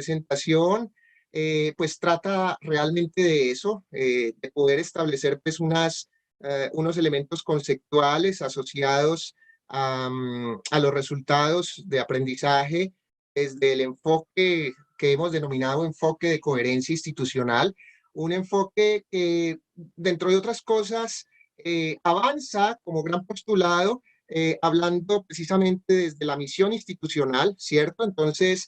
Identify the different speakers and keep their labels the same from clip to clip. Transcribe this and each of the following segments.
Speaker 1: presentación pues trata realmente de eso, de poder establecer pues unos elementos conceptuales asociados a los resultados de aprendizaje desde el enfoque que hemos denominado enfoque de coherencia institucional, un enfoque que, dentro de otras cosas, avanza como gran postulado, hablando precisamente desde la misión institucional, ¿cierto? Entonces,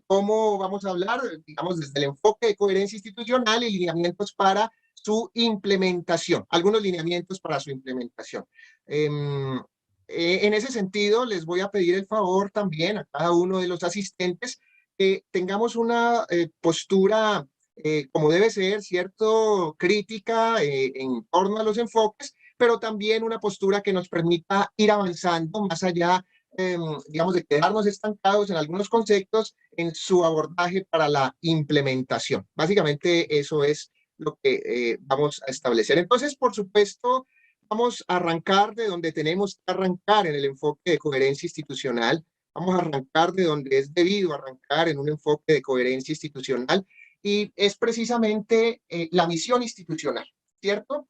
Speaker 1: ¿cómo vamos a hablar? Digamos, desde el enfoque de coherencia institucional y lineamientos para su implementación, algunos lineamientos para su implementación. En ese sentido, les voy a pedir el favor también a cada uno de los asistentes que tengamos una postura como debe ser, ¿cierto? Crítica en torno a los enfoques, pero también una postura que nos permita ir avanzando más allá, digamos, de quedarnos estancados en algunos conceptos en su abordaje para la implementación. Básicamente eso es lo que vamos a establecer. Entonces, por supuesto, vamos a arrancar de donde tenemos que arrancar en el enfoque de coherencia institucional. Vamos a arrancar de donde es debido arrancar en un enfoque de coherencia institucional y es precisamente la misión institucional, ¿cierto?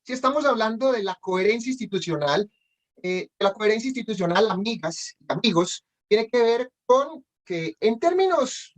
Speaker 1: Si estamos hablando de la coherencia institucional, amigas y amigos, tiene que ver con que en términos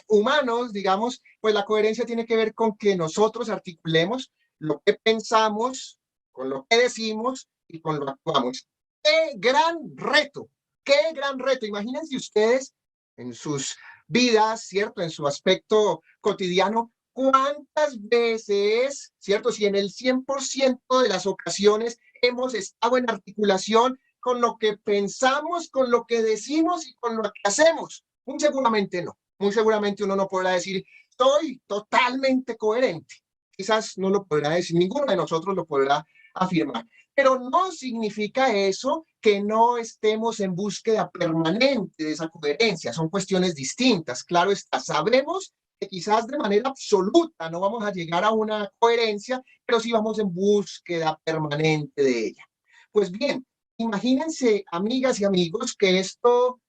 Speaker 1: humanos, digamos, pues la coherencia tiene que ver con que nosotros articulemos lo que pensamos, con lo que decimos y con lo que actuamos. ¡Qué gran reto! ¡Qué gran reto! Imagínense ustedes en sus vidas, ¿cierto? En su aspecto cotidiano, ¿cuántas veces, ¿cierto? Si en el 100% de las ocasiones hemos estado en articulación con lo que pensamos, con lo que decimos y con lo que hacemos. Muy seguramente no. Muy seguramente uno no podrá decir, soy totalmente coherente. Quizás no lo podrá decir, ninguno de nosotros lo podrá afirmar. Pero no significa eso que no estemos en búsqueda permanente de esa coherencia. Son cuestiones distintas. Claro está, sabemos que quizás de manera absoluta no vamos a llegar a una coherencia, pero sí vamos en búsqueda permanente de ella. Pues bien, imagínense, amigas y amigos, que esto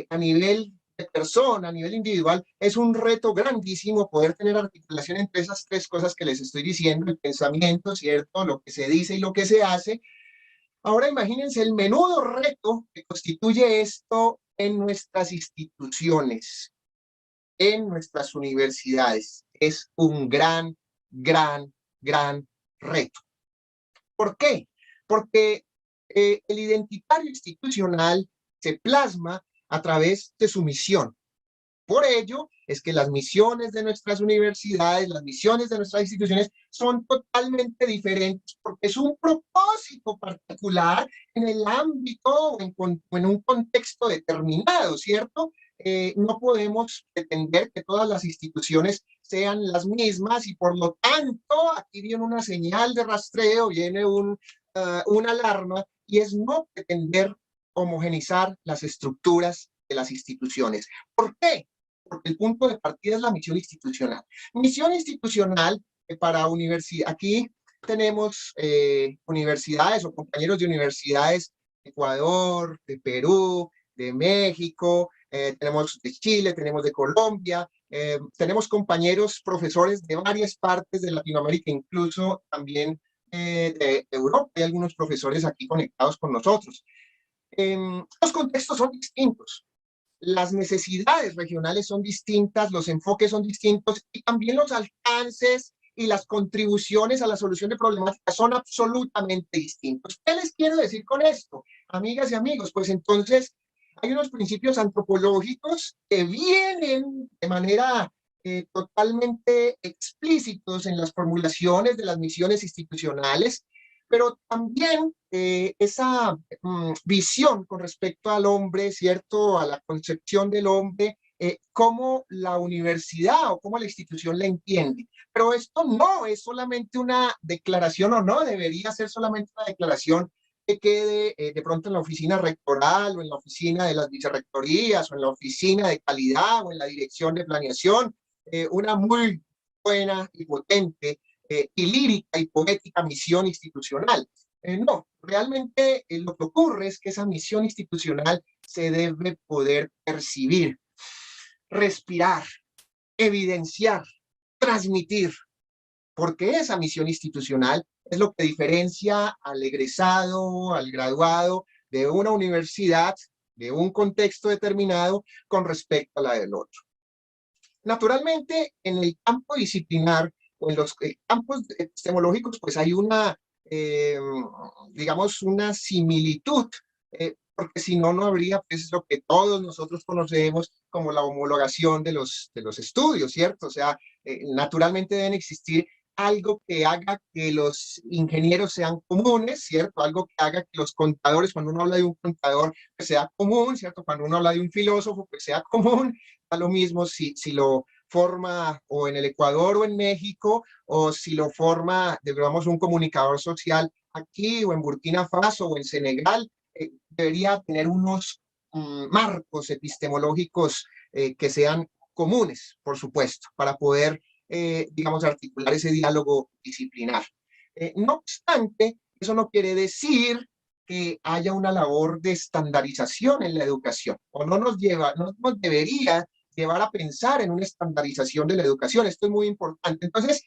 Speaker 1: a nivel de persona, a nivel individual, es un reto grandísimo poder tener articulación entre esas tres cosas que les estoy diciendo, el pensamiento, ¿cierto? Lo que se dice y lo que se hace. Ahora imagínense el menudo reto que constituye esto en nuestras instituciones, en nuestras universidades. Es un gran, gran, gran reto. ¿Por qué? Porque el identitario institucional se plasma a través de su misión. Por ello es que las misiones de nuestras universidades, las misiones de nuestras instituciones son totalmente diferentes porque es un propósito particular en el ámbito o en un contexto determinado, ¿cierto? No podemos pretender que todas las instituciones sean las mismas y por lo tanto aquí viene una señal de rastreo, viene una alarma y es no pretender homogenizar las estructuras de las instituciones. ¿Por qué? Porque el punto de partida es la misión institucional. Misión institucional para universidad. Aquí tenemos universidades o compañeros de universidades de Ecuador, de Perú, de México, tenemos de Chile, tenemos de Colombia, tenemos compañeros profesores de varias partes de Latinoamérica, incluso también de Europa. Hay algunos profesores aquí conectados con nosotros. Los contextos son distintos. Las necesidades regionales son distintas, los enfoques son distintos y también los alcances y las contribuciones a la solución de problemáticas son absolutamente distintos. ¿Qué les quiero decir con esto, amigas y amigos? Pues entonces hay unos principios antropológicos que vienen de manera totalmente explícitos en las formulaciones de las misiones institucionales, pero también esa visión con respecto al hombre, ¿cierto? A la concepción del hombre, cómo la universidad o cómo la institución la entiende. Pero esto no es solamente una declaración o no debería ser solamente una declaración que quede de pronto en la oficina rectoral o en la oficina de las vicerrectorías o en la oficina de calidad o en la dirección de planeación, una muy buena y potente y lírica y poética misión institucional. No, realmente lo que ocurre es que esa misión institucional se debe poder percibir. respirar, evidenciar, transmitir, porque esa misión institucional es lo que diferencia al egresado, al graduado de una universidad, de un contexto determinado, con respecto a la del otro. Naturalmente, en el campo disciplinar o en los campos epistemológicos, pues hay una, digamos, una similitud, porque si no, no habría pues lo que todos nosotros conocemos como la homologación de los estudios, ¿cierto? O sea, naturalmente deben existir algo que haga que los ingenieros sean comunes, ¿cierto? Algo que haga que los contadores, cuando uno habla de un contador, pues sea común, ¿cierto? Cuando uno habla de un filósofo, pues sea común. Da lo mismo si lo forma o en el Ecuador o en México, o si lo forma, digamos, un comunicador social aquí o en Burkina Faso o en Senegal, debería tener unos marcos epistemológicos que sean comunes, por supuesto, para poder digamos, articular ese diálogo disciplinar. No obstante, eso no quiere decir que haya una labor de estandarización en la educación, o no nos debería llevar a pensar en una estandarización de la educación. Esto es muy importante. Entonces,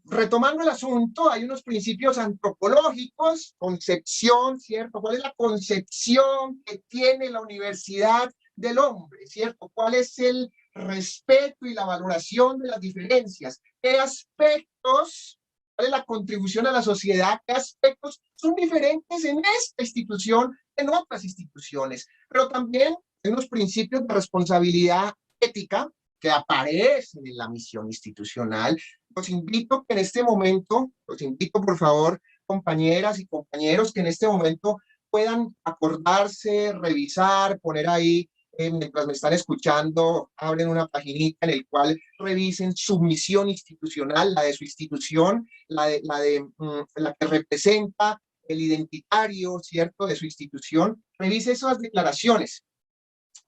Speaker 1: retomando el asunto, hay unos principios antropológicos, concepción, ¿cierto? ¿Cuál es la concepción que tiene la universidad del hombre, ¿cierto? ¿Cuál es el respeto y la valoración de las diferencias? ¿Qué aspectos, cuál es la contribución a la sociedad? ¿Qué aspectos son diferentes en esta institución, en otras instituciones? Pero también hay unos principios de responsabilidad ética que aparecen en la misión institucional. Los invito que en este momento, los invito por favor, compañeras y compañeros, que en este momento puedan acordarse, revisar, poner ahí, mientras me están escuchando, abren una paginita en el cual revisen su misión institucional, la de su institución, la que representa el identitario, ¿cierto?, de su institución. Revise esas declaraciones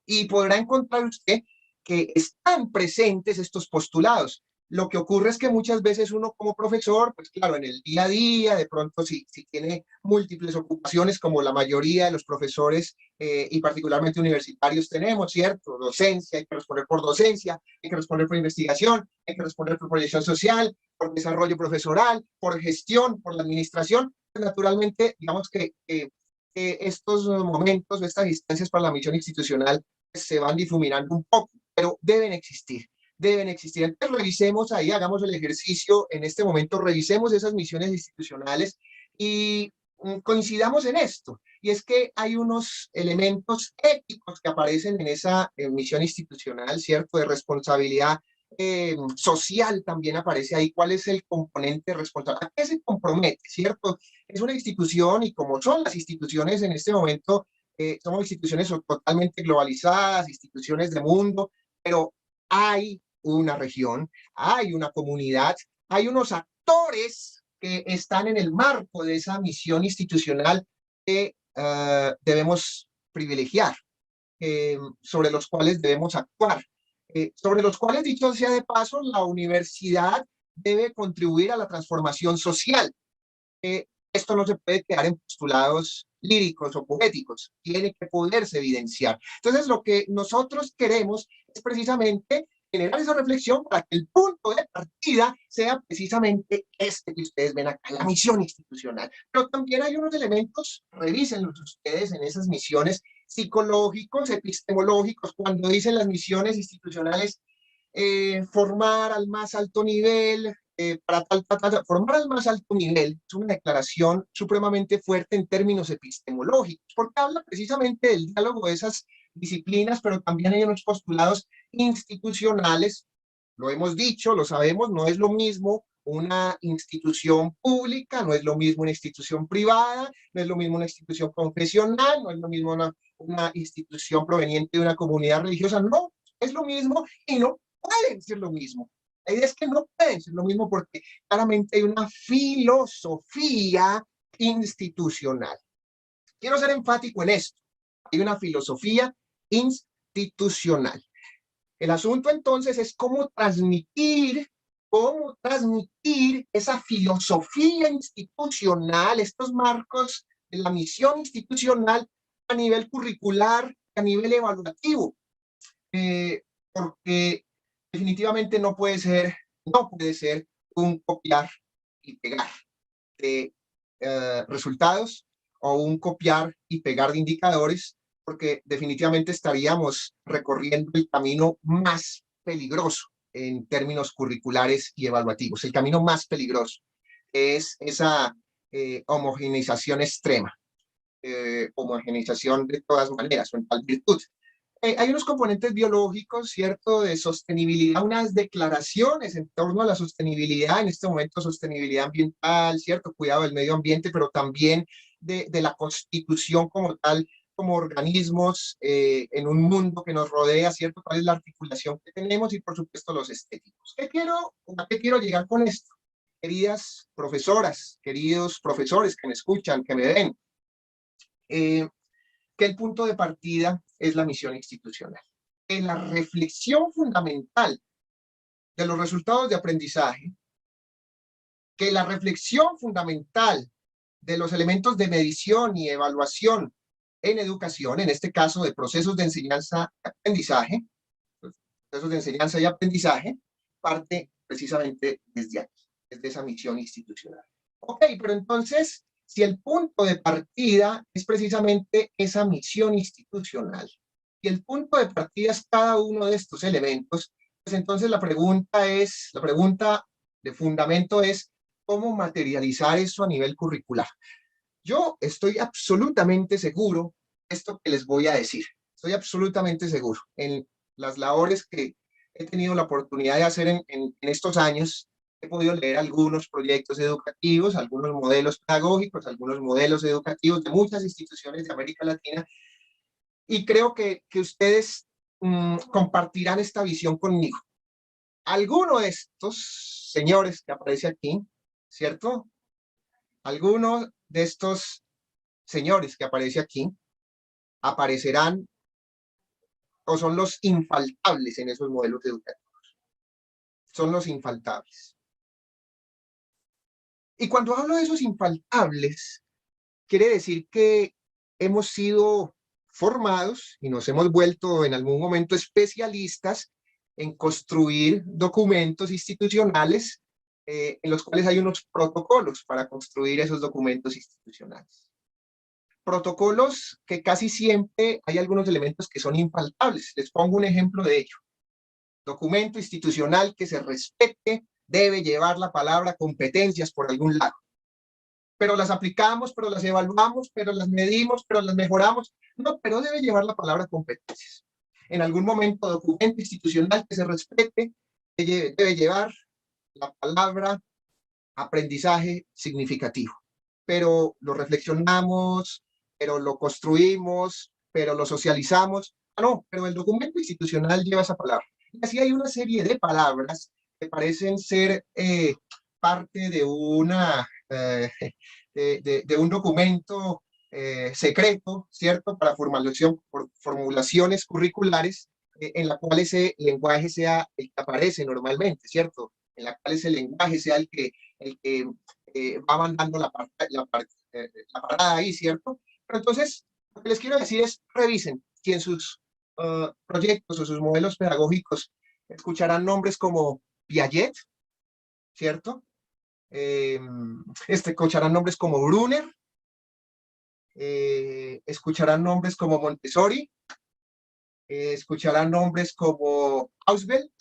Speaker 1: y podrá encontrar usted que están presentes estos postulados. Lo que ocurre es que muchas veces uno como profesor, pues claro, en el día a día, de pronto si tiene múltiples ocupaciones como la mayoría de los profesores y particularmente universitarios tenemos, ¿cierto? Docencia, hay que responder por docencia, hay que responder por investigación, hay que responder por proyección social, por desarrollo profesoral, por gestión, por la administración. Pues, naturalmente, digamos que estos momentos, estas instancias para la misión institucional se van difuminando un poco, pero deben existir, deben existir. Entonces revisemos ahí, hagamos el ejercicio en este momento, revisemos esas misiones institucionales y coincidamos en esto, y es que hay unos elementos éticos que aparecen en esa misión institucional, ¿cierto? De responsabilidad social también aparece ahí. ¿Cuál es el componente responsable? ¿A qué se compromete, cierto? Es una institución y como son las instituciones en este momento, somos instituciones totalmente globalizadas, instituciones de mundo, pero hay una región, hay una comunidad, hay unos actores que están en el marco de esa misión institucional que debemos privilegiar, sobre los cuales debemos actuar, sobre los cuales, dicho sea de paso, la universidad debe contribuir a la transformación social. Esto no se puede quedar en postulados líricos o poéticos, tiene que poderse evidenciar. Entonces, lo que nosotros queremos es precisamente generar esa reflexión para que el punto de partida sea precisamente este que ustedes ven acá, la misión institucional. Pero también hay unos elementos, revísenlos ustedes en esas misiones psicológicos, epistemológicos, cuando dicen las misiones institucionales, formar al más alto nivel, formar al más alto nivel es una declaración supremamente fuerte en términos epistemológicos, porque habla precisamente del diálogo de esas disciplinas, pero también hay unos postulados institucionales, lo hemos dicho, lo sabemos, no es lo mismo una institución pública, no es lo mismo una institución privada, no es lo mismo una institución confesional, no es lo mismo una institución proveniente de una comunidad religiosa, no, es lo mismo y no pueden ser lo mismo. La idea es que no pueden ser lo mismo porque claramente hay una filosofía institucional. Quiero ser enfático en esto. Hay una filosofía institucional. El asunto entonces es cómo transmitir esa filosofía institucional, estos marcos de la misión institucional a nivel curricular, a nivel evaluativo. porque definitivamente no puede ser un copiar y pegar de resultados o un copiar y pegar de indicadores, porque definitivamente estaríamos recorriendo el camino más peligroso en términos curriculares y evaluativos. El camino más peligroso es esa homogeneización extrema, homogeneización de todas maneras, o en tal virtud. Hay unos componentes biológicos, ¿cierto?, de sostenibilidad, unas declaraciones en torno a la sostenibilidad, en este momento sostenibilidad ambiental, ¿cierto?, cuidado del medio ambiente, pero también de la constitución como tal, como organismos en un mundo que nos rodea, ¿cierto?, cuál es la articulación que tenemos y, por supuesto, los estéticos. ¿A qué quiero llegar con esto? Queridas profesoras, queridos profesores que me escuchan, que me ven, que el punto de partida es la misión institucional. En la reflexión fundamental de los resultados de aprendizaje, que la reflexión fundamental de los elementos de medición y evaluación en educación, en este caso de procesos de enseñanza y aprendizaje, parte precisamente desde aquí, desde esa misión institucional. Ok, pero entonces, si el punto de partida es precisamente esa misión institucional, y el punto de partida es cada uno de estos elementos, pues entonces la pregunta de fundamento es, ¿cómo materializar eso a nivel curricular? Yo estoy absolutamente seguro de esto que les voy a decir. Estoy absolutamente seguro. En las labores que he tenido la oportunidad de hacer en estos años, he podido leer algunos proyectos educativos, algunos modelos pedagógicos, algunos modelos educativos de muchas instituciones de América Latina, y creo que ustedes compartirán esta visión conmigo. Alguno de estos señores que aparece aquí, ¿cierto? Alguno de estos señores que aparece aquí aparecerán o son los infaltables en esos modelos educativos. Son los infaltables. Y cuando hablo de esos infaltables, quiere decir que hemos sido formados y nos hemos vuelto en algún momento especialistas en construir documentos institucionales en los cuales hay unos protocolos para construir esos documentos institucionales. Protocolos que casi siempre hay algunos elementos que son infaltables. Les pongo un ejemplo de ello. Documento institucional que se respete debe llevar la palabra competencias por algún lado. Pero las aplicamos, pero las evaluamos, pero las medimos, pero las mejoramos. No, pero debe llevar la palabra competencias. En algún momento, documento institucional que se respete debe llevar la palabra aprendizaje significativo. Pero lo reflexionamos, pero lo construimos, pero lo socializamos. Ah, no, pero el documento institucional lleva esa palabra. Y así hay una serie de palabras que parecen ser parte de una de un documento secreto, ¿cierto? Para formulaciones curriculares en la cual ese lenguaje sea el que aparece normalmente, ¿cierto? En la cual ese lenguaje sea el que va mandando la parada ahí, ¿cierto? Pero entonces, lo que les quiero decir es, revisen si en sus proyectos o sus modelos pedagógicos escucharán nombres como Piaget, ¿cierto? Escucharán nombres como Brunner, escucharán nombres como Montessori, escucharán nombres como Ausubel,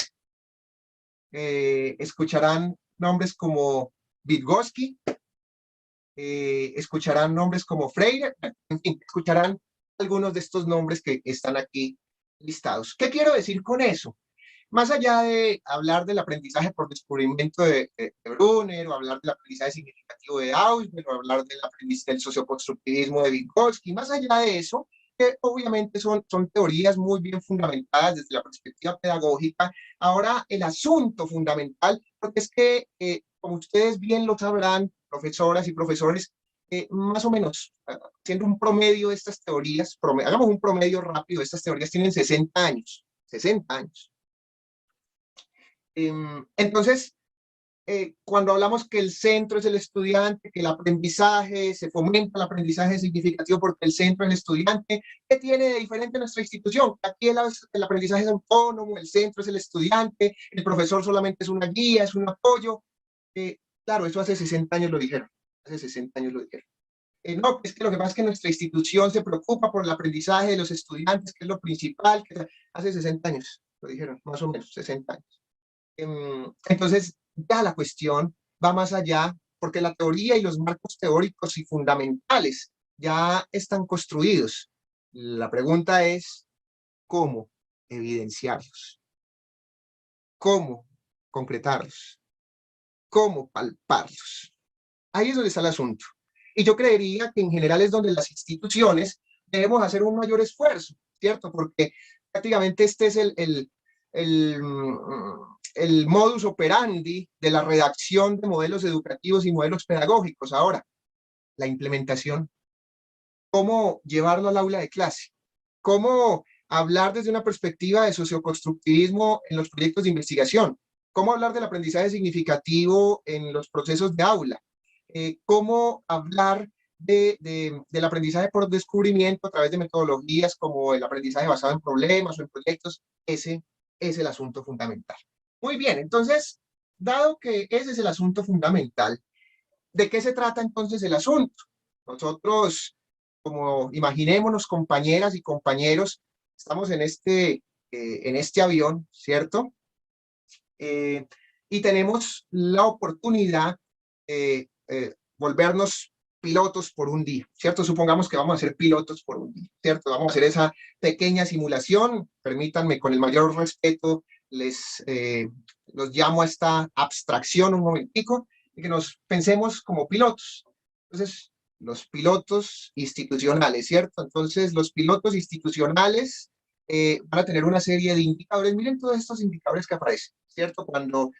Speaker 1: escucharán nombres como Vygotsky, escucharán nombres como Freire, en fin, escucharán algunos de estos nombres que están aquí listados. ¿Qué quiero decir con eso? Más allá de hablar del aprendizaje por descubrimiento de Brunner, o hablar del aprendizaje significativo de Ausubel, o hablar del socioconstructivismo de Vygotsky, más allá de eso, que obviamente son teorías muy bien fundamentadas desde la perspectiva pedagógica. Ahora, el asunto fundamental, porque es que, como ustedes bien lo sabrán, profesoras y profesores, más o menos, haciendo un promedio de estas teorías, hagamos un promedio rápido, estas teorías tienen 60 años, 60 años. Entonces, cuando hablamos que el centro es el estudiante, que el aprendizaje, se fomenta el aprendizaje significativo porque el centro es el estudiante. ¿Qué tiene de diferente nuestra institución? Aquí el aprendizaje es autónomo, el centro es el estudiante, el profesor solamente es una guía, es un apoyo. Claro, eso hace 60 años lo dijeron, hace 60 años lo dijeron. No, es que lo que pasa es que nuestra institución se preocupa por el aprendizaje de los estudiantes, que es lo principal, que hace 60 años, lo dijeron, más o menos, 60 años. Entonces, ya la cuestión va más allá, porque la teoría y los marcos teóricos y fundamentales ya están construidos. La pregunta es, ¿cómo evidenciarlos? ¿Cómo concretarlos? ¿Cómo palparlos? Ahí es donde está el asunto. Y yo creería que en general es donde las instituciones debemos hacer un mayor esfuerzo, ¿cierto? Porque prácticamente este es el, el modus operandi de la redacción de modelos educativos y modelos pedagógicos. Ahora, la implementación, cómo llevarlo al aula de clase, cómo hablar desde una perspectiva de socioconstructivismo en los proyectos de investigación, cómo hablar del aprendizaje significativo en los procesos de aula, cómo hablar del aprendizaje por descubrimiento a través de metodologías como el aprendizaje basado en problemas o en proyectos. Ese es el asunto fundamental. Muy bien, entonces, dado que ese es el asunto fundamental, ¿de qué se trata entonces el asunto? Nosotros, como imaginémonos, compañeras y compañeros, estamos en este avión, ¿cierto? Y tenemos la oportunidad de volvernos pilotos por un día, ¿cierto? Supongamos que vamos a ser pilotos por un día, ¿cierto? Vamos a hacer esa pequeña simulación. Permítanme, con el mayor respeto, los llamo a esta abstracción un momentico y que nos pensemos como pilotos. Entonces, los pilotos institucionales, ¿cierto? Entonces, los pilotos institucionales van a tener una serie de indicadores. Miren todos estos indicadores que aparecen, ¿cierto? Cuando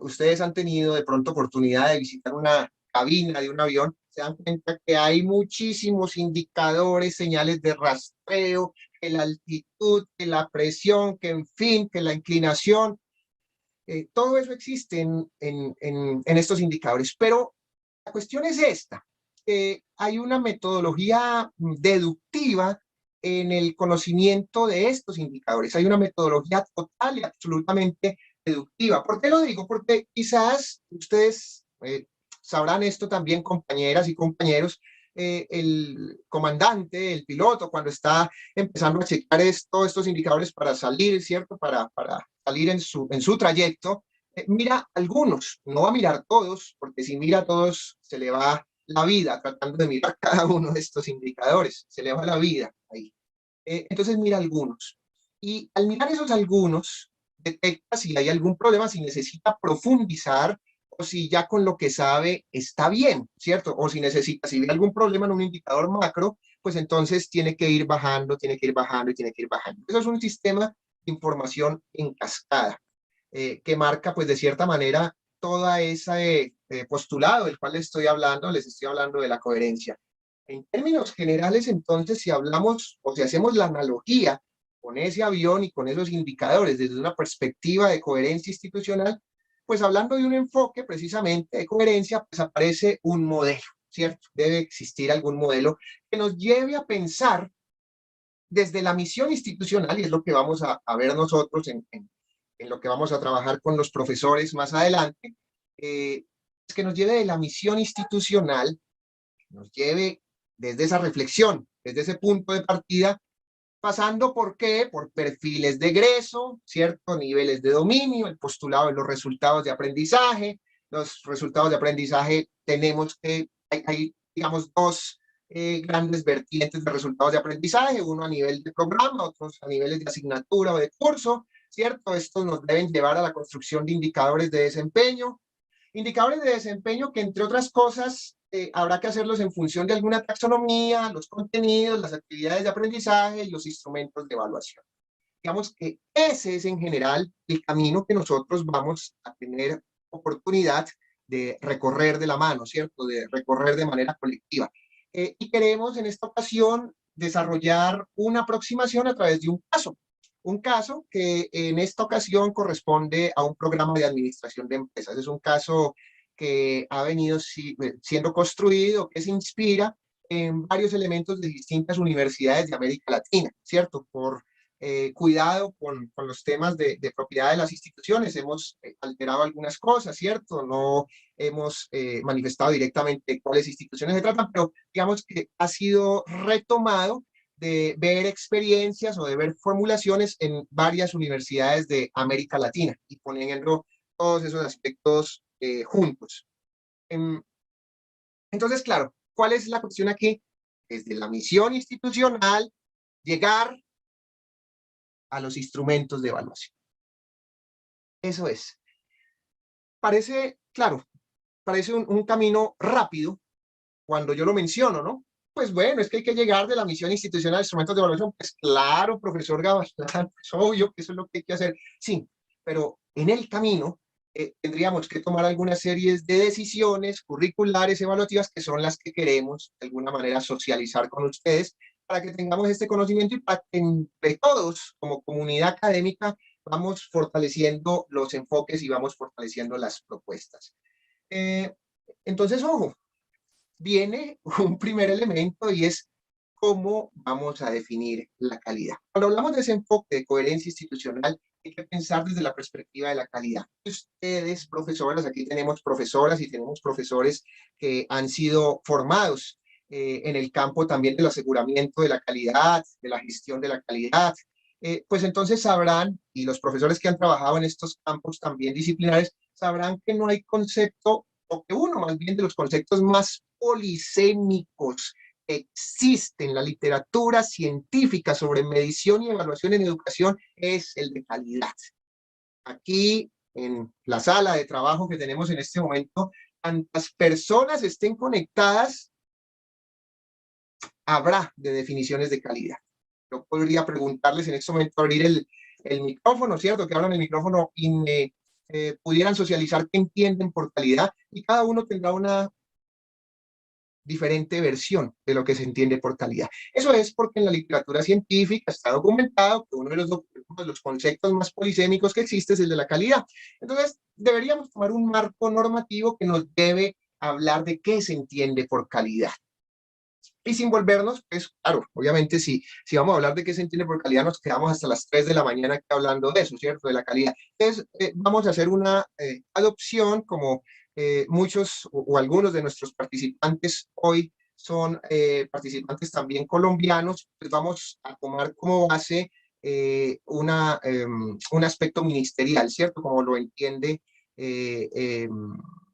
Speaker 1: ustedes han tenido de pronto oportunidad de visitar una cabina de un avión, se dan cuenta que hay muchísimos indicadores, señales de rastreo, que la altitud, que la presión, que en fin, que la inclinación, todo eso existe en estos indicadores. Pero la cuestión es esta, hay una metodología deductiva en el conocimiento de estos indicadores. Hay una metodología total y absolutamente deductiva. ¿Por qué lo digo? Porque quizás ustedes sabrán esto también, compañeras y compañeros, el comandante, el piloto, cuando está empezando a checar estos indicadores para salir, ¿cierto? Para salir en su trayecto, mira algunos, no va a mirar todos, porque si mira todos se le va la vida tratando de mirar cada uno de estos indicadores, se le va la vida ahí. Entonces mira algunos. Y al mirar esos algunos, detecta si hay algún problema, si necesita profundizar o si ya con lo que sabe está bien, ¿cierto? O si necesita, si ve algún problema en un indicador macro, pues entonces tiene que ir bajando, tiene que ir bajando y tiene que ir bajando. Eso es un sistema de información en cascada que marca, pues de cierta manera, toda ese postulado del cual les estoy hablando de la coherencia. En términos generales, entonces, si hablamos o si hacemos la analogía con ese avión y con esos indicadores desde una perspectiva de coherencia institucional, pues hablando de un enfoque precisamente de coherencia, pues aparece un modelo, ¿cierto? Debe existir algún modelo que nos lleve a pensar desde la misión institucional, y es lo que vamos a ver nosotros en lo que vamos a trabajar con los profesores más adelante, es que nos lleve de la misión institucional, nos lleve desde esa reflexión, desde ese punto de partida, pasando por qué, por perfiles de egreso, ¿cierto? Niveles de dominio, el postulado de los resultados de aprendizaje. Los resultados de aprendizaje tenemos que, hay digamos, dos grandes vertientes de resultados de aprendizaje, uno a nivel de programa, otros a niveles de asignatura o de curso, ¿cierto? Estos nos deben llevar a la construcción de indicadores de desempeño. Indicadores de desempeño que, entre otras cosas, habrá que hacerlos en función de alguna taxonomía, los contenidos, las actividades de aprendizaje y los instrumentos de evaluación. Digamos que ese es en general el camino que nosotros vamos a tener oportunidad de recorrer de la mano, ¿cierto? De recorrer de manera colectiva. Y queremos en esta ocasión desarrollar una aproximación a través de un caso. un caso que en esta ocasión corresponde a un programa de administración de empresas. Es un caso que ha venido siendo construido, que se inspira en varios elementos de distintas universidades de América Latina, ¿cierto? Por cuidado con los temas de propiedad de las instituciones. Hemos alterado algunas cosas, ¿cierto? No hemos manifestado directamente cuáles instituciones se tratan, pero digamos que ha sido retomado de ver experiencias o de ver formulaciones en varias universidades de América Latina y poniendo todos esos aspectos juntos. Entonces, claro, ¿cuál es la cuestión aquí? Desde la misión institucional, llegar a los instrumentos de evaluación. Eso es. Parece, claro, parece un camino rápido cuando yo lo menciono, ¿no? Pues bueno, es que hay que llegar de la misión institucional a instrumentos de evaluación. Pues claro, profesor Gabaslán, es obvio que eso es lo que hay que hacer. Sí, pero en el camino tendríamos que tomar algunas series de decisiones curriculares, evaluativas, que son las que queremos de alguna manera socializar con ustedes para que tengamos este conocimiento y para que entre todos, como comunidad académica, vamos fortaleciendo los enfoques y vamos fortaleciendo las propuestas. Entonces, ojo, viene un primer elemento y es cómo vamos a definir la calidad. Cuando hablamos de ese enfoque de coherencia institucional, hay que pensar desde la perspectiva de la calidad. Ustedes, profesoras, aquí tenemos profesoras y tenemos profesores que han sido formados en el campo también del aseguramiento de la calidad, de la gestión de la calidad, pues entonces sabrán, y los profesores que han trabajado en estos campos también disciplinares, sabrán que no hay concepto, o que uno más bien de los conceptos más polisémicos que existe en la literatura científica sobre medición y evaluación en educación es el de calidad. Aquí, en la sala de trabajo que tenemos en este momento, tantas personas estén conectadas, habrá de definiciones de calidad. Yo podría preguntarles en este momento, abrir el micrófono, ¿cierto? Que abran el micrófono y me pudieran socializar qué entienden por calidad, y cada uno tendrá una diferente versión de lo que se entiende por calidad. Eso es porque en la literatura científica está documentado que uno de los conceptos más polisémicos que existe es el de la calidad. Entonces, deberíamos tomar un marco normativo que nos debe hablar de qué se entiende por calidad. Y sin volvernos, pues claro, obviamente si vamos a hablar de qué se entiende por calidad, nos quedamos hasta las 3 de la mañana aquí hablando de eso, ¿cierto? De la calidad. Entonces, vamos a hacer una adopción, como muchos o algunos de nuestros participantes hoy son participantes también colombianos, pues vamos a tomar como base un aspecto ministerial, ¿cierto? Como lo entiende,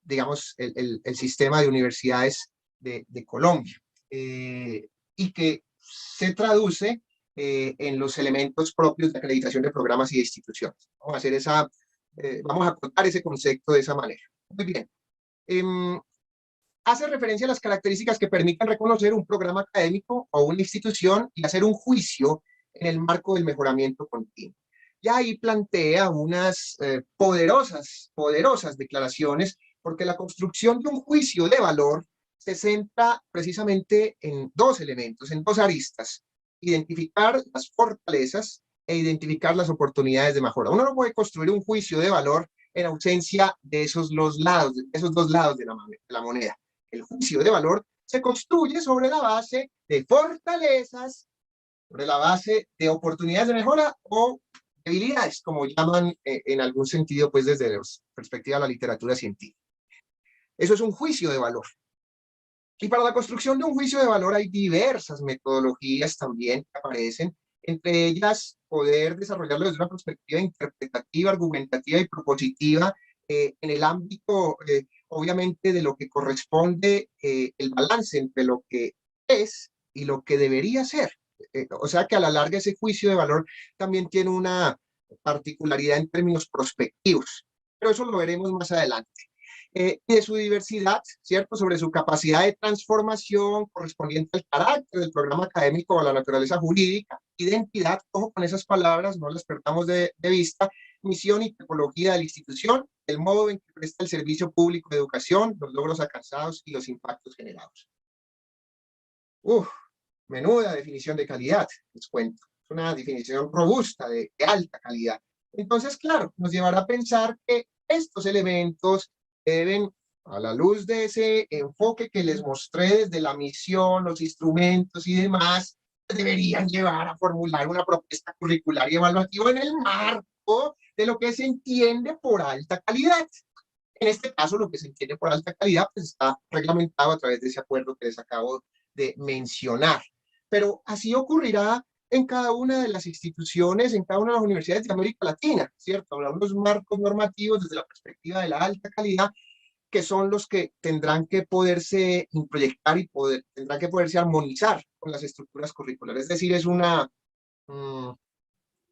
Speaker 1: digamos, el sistema de universidades de Colombia. Y que se traduce en los elementos propios de acreditación de programas y de instituciones. Vamos a hacer vamos a contar ese concepto de esa manera. Muy bien. Hace referencia a las características que permitan reconocer un programa académico o una institución y hacer un juicio en el marco del mejoramiento continuo. Y ahí plantea unas poderosas declaraciones, porque la construcción de un juicio de valor se centra precisamente en dos elementos, en dos aristas: identificar las fortalezas e identificar las oportunidades de mejora. Uno no puede construir un juicio de valor en ausencia de esos dos lados de la moneda. El juicio de valor se construye sobre la base de fortalezas, sobre la base de oportunidades de mejora o debilidades, como llaman en algún sentido, pues desde la perspectiva de la literatura científica. Eso es un juicio de valor. Y para la construcción de un juicio de valor hay diversas metodologías también que aparecen, entre ellas poder desarrollarlo desde una perspectiva interpretativa, argumentativa y propositiva, en el ámbito, obviamente, de lo que corresponde el balance entre lo que es y lo que debería ser. O sea que a la larga ese juicio de valor también tiene una particularidad en términos prospectivos, pero eso lo veremos más adelante. Y de su diversidad, ¿cierto? Sobre su capacidad de transformación correspondiente al carácter del programa académico o a la naturaleza jurídica, identidad, ojo con esas palabras, no las perdamos de vista, misión y tipología de la institución, el modo en que presta el servicio público de educación, los logros alcanzados y los impactos generados. Menuda definición de calidad, les cuento. es una definición robusta de alta calidad. Entonces, claro, nos llevará a pensar que estos elementos deben, a la luz de ese enfoque que les mostré desde la misión, los instrumentos y demás, deberían llevar a formular una propuesta curricular y evaluativa en el marco de lo que se entiende por alta calidad. En este caso, lo que se entiende por alta calidad pues está reglamentado a través de ese acuerdo que les acabo de mencionar. Pero así ocurrirá en cada una de las instituciones, en cada una de las universidades de América Latina, ¿cierto? Habrá unos marcos normativos desde la perspectiva de la alta calidad que son los que tendrán que poderse proyectar y tendrán que poderse armonizar con las estructuras curriculares. Es decir, es un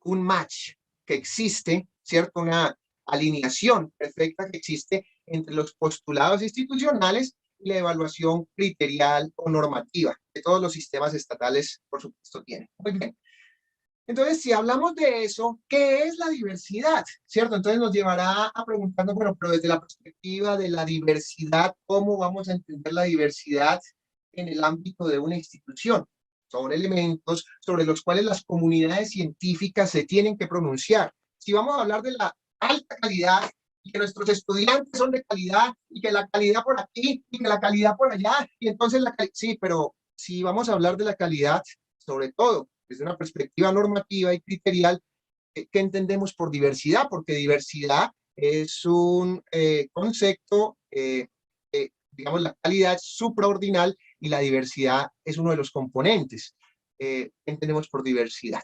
Speaker 1: match que existe, ¿cierto? Una alineación perfecta que existe entre los postulados institucionales y la evaluación criterial o normativa que todos los sistemas estatales, por supuesto, tienen. Muy bien. Entonces, si hablamos de eso, ¿qué es la diversidad? ¿Cierto? Entonces nos llevará a preguntarnos, bueno, pero desde la perspectiva de la diversidad, ¿cómo vamos a entender la diversidad en el ámbito de una institución? Son elementos sobre los cuales las comunidades científicas se tienen que pronunciar. Si vamos a hablar de la alta calidad y que nuestros estudiantes son de calidad y que la calidad por aquí y que la calidad por allá, y entonces sí, pero si vamos a hablar de la calidad, sobre todo desde una perspectiva normativa y criterial, ¿qué entendemos por diversidad? Porque diversidad es un concepto, digamos, la calidad supraordinal y la diversidad es uno de los componentes. ¿Qué entendemos por diversidad?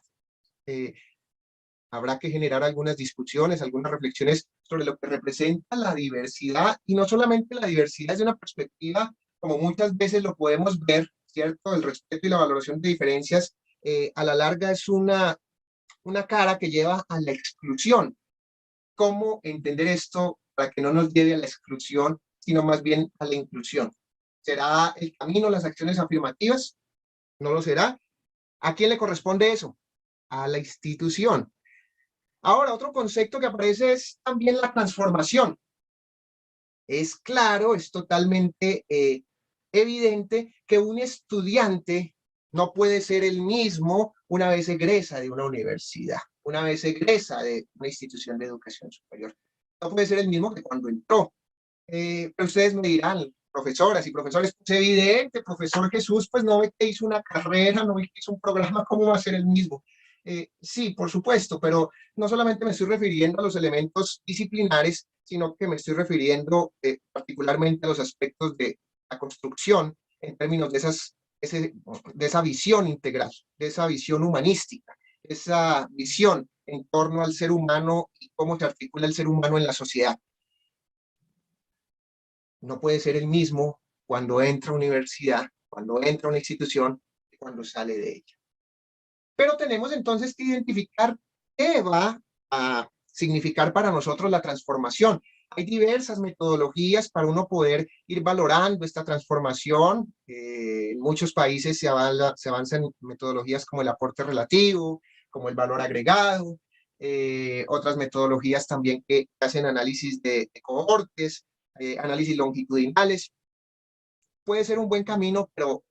Speaker 1: Habrá que generar algunas discusiones, algunas reflexiones sobre lo que representa la diversidad, y no solamente la diversidad desde una perspectiva, como muchas veces lo podemos ver, ¿cierto? El respeto y la valoración de diferencias, a la larga es una cara que lleva a la exclusión. ¿Cómo entender esto para que no nos lleve a la exclusión, sino más bien a la inclusión? ¿Será el camino las acciones afirmativas? ¿No lo será? ¿A quién le corresponde eso? A la institución. Ahora, otro concepto que aparece es también la transformación. Es claro, es totalmente evidente que un estudiante no puede ser el mismo una vez egresa de una universidad, una vez egresa de una institución de educación superior. No puede ser el mismo que cuando entró. Pero ustedes me dirán, profesoras y profesores, es evidente, profesor Jesús, pues no ve que hizo una carrera, no ve que hizo un programa, ¿cómo va a ser el mismo? Sí, por supuesto, pero no solamente me estoy refiriendo a los elementos disciplinares, sino que me estoy refiriendo particularmente a los aspectos de la construcción en términos de esa visión integral, de esa visión humanística, esa visión en torno al ser humano y cómo se articula el ser humano en la sociedad. No puede ser el mismo cuando entra a universidad, cuando entra a una institución, que cuando sale de ella. Pero tenemos entonces que identificar qué va a significar para nosotros la transformación. Hay diversas metodologías para uno poder ir valorando esta transformación. En muchos países se avanza en metodologías como el aporte relativo, como el valor agregado, otras metodologías también que hacen análisis de cohortes, análisis longitudinales. Puede ser un buen camino, pero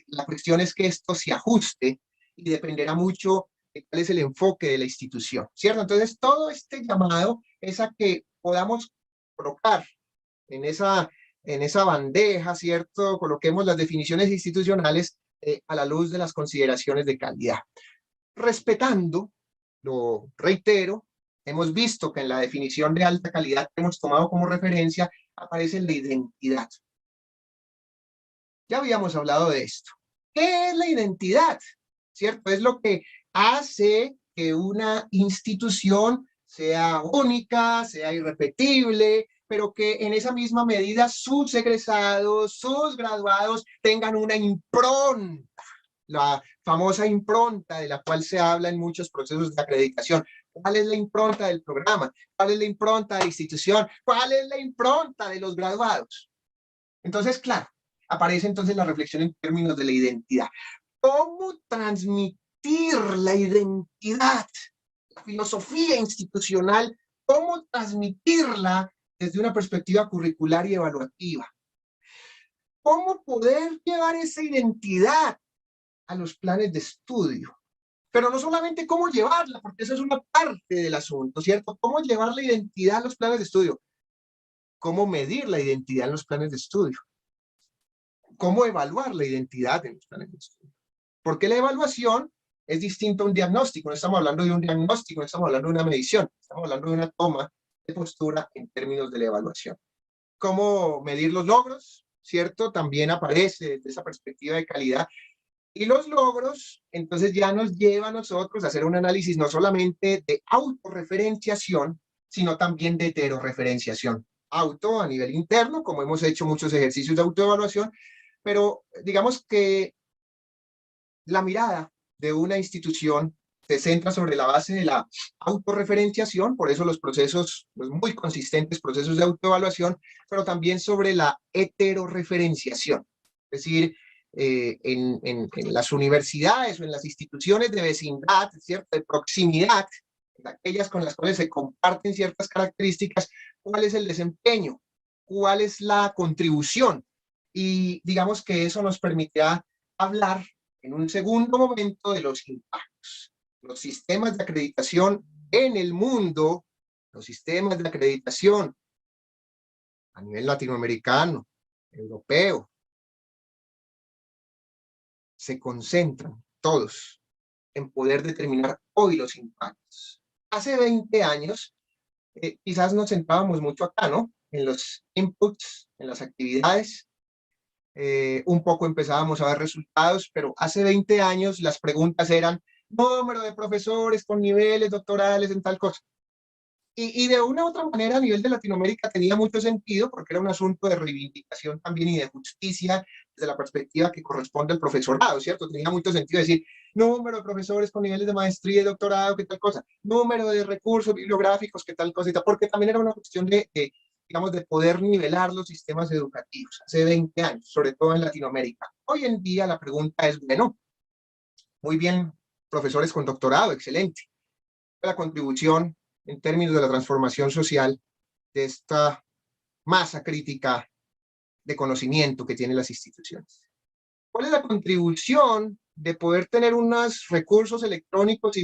Speaker 1: la cuestión es que esto se ajuste y dependerá mucho de cuál es el enfoque de la institución, ¿cierto? Entonces, todo este llamado es a que podamos colocar en esa bandeja, ¿cierto? Coloquemos las definiciones institucionales a la luz de las consideraciones de calidad. Respetando, lo reitero, hemos visto que en la definición de alta calidad que hemos tomado como referencia aparece la identidad. Ya habíamos hablado de esto. ¿Qué es la identidad? ¿Cierto? Es lo que hace que una institución sea única, sea irrepetible, pero que en esa misma medida sus egresados, sus graduados tengan una impronta, la famosa impronta de la cual se habla en muchos procesos de acreditación. ¿Cuál es la impronta del programa? ¿Cuál es la impronta de la institución? ¿Cuál es la impronta de los graduados? Entonces, claro, aparece entonces la reflexión en términos de la identidad. ¿Cómo transmitir la identidad? La filosofía institucional, ¿cómo transmitirla desde una perspectiva curricular y evaluativa? ¿Cómo poder llevar esa identidad a los planes de estudio? Pero no solamente cómo llevarla, porque eso es una parte del asunto, ¿cierto? Cómo llevar la identidad a los planes de estudio, cómo medir la identidad en los planes de estudio, cómo evaluar la identidad en los planes de estudio. Porque la evaluación es distinto a un diagnóstico, no estamos hablando de un diagnóstico, no estamos hablando de una medición, estamos hablando de una toma de postura en términos de la evaluación. ¿Cómo medir los logros? ¿Cierto? También aparece desde esa perspectiva de calidad. Y los logros, entonces ya nos lleva a nosotros a hacer un análisis no solamente de autorreferenciación, sino también de heterorreferenciación. Auto a nivel interno, como hemos hecho muchos ejercicios de autoevaluación, pero digamos que la mirada de una institución se centra sobre la base de la autorreferenciación, por eso los procesos, los muy consistentes procesos de autoevaluación, pero también sobre la heterorreferenciación. Es decir, en las universidades o en las instituciones de vecindad, ¿cierto?, de proximidad, aquellas con las cuales se comparten ciertas características, ¿cuál es el desempeño? ¿Cuál es la contribución? Y digamos que eso nos permitirá hablar en un segundo momento de los impactos. Los sistemas de acreditación en el mundo, los sistemas de acreditación a nivel latinoamericano, europeo, se concentran todos en poder determinar hoy los impactos. Hace 20 años, quizás nos centrábamos mucho acá, ¿no? En los inputs, en las actividades, un poco empezábamos a ver resultados, pero hace 20 años las preguntas eran número de profesores con niveles doctorales en tal cosa. Y de una u otra manera a nivel de Latinoamérica tenía mucho sentido porque era un asunto de reivindicación también y de justicia desde la perspectiva que corresponde al profesorado, ¿cierto? Tenía mucho sentido decir número de profesores con niveles de maestría y doctorado, qué tal cosa, número de recursos bibliográficos, qué tal cosa, porque también era una cuestión digamos, de poder nivelar los sistemas educativos hace 20 años, sobre todo en Latinoamérica. Hoy en día la pregunta es, bueno, muy bien, profesores con doctorado, excelente. La contribución en términos de la transformación social de esta masa crítica de conocimiento que tienen las instituciones. ¿Cuál es la contribución de poder tener unos recursos electrónicos y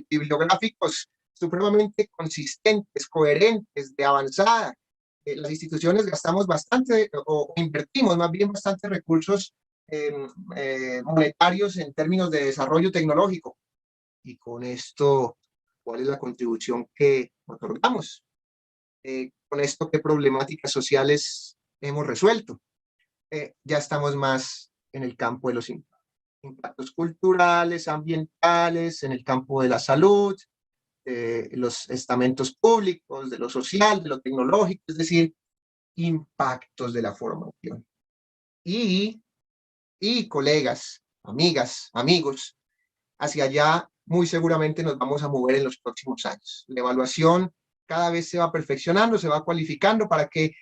Speaker 1: bibliográficos supremamente consistentes, coherentes, de avanzada? Las instituciones gastamos bastante o invertimos más bien bastante recursos monetarios en términos de desarrollo tecnológico. Y con esto, ¿cuál es la contribución que otorgamos? Con esto, ¿qué problemáticas sociales hemos resuelto? Ya estamos más en el campo de los impactos culturales, ambientales, en el campo de la salud, los estamentos públicos, de lo social, de lo tecnológico, es decir, impactos de la formación. Y colegas, amigas, amigos, hacia allá muy seguramente nos vamos a mover en los próximos años. La evaluación cada vez se va perfeccionando, se va cualificando para que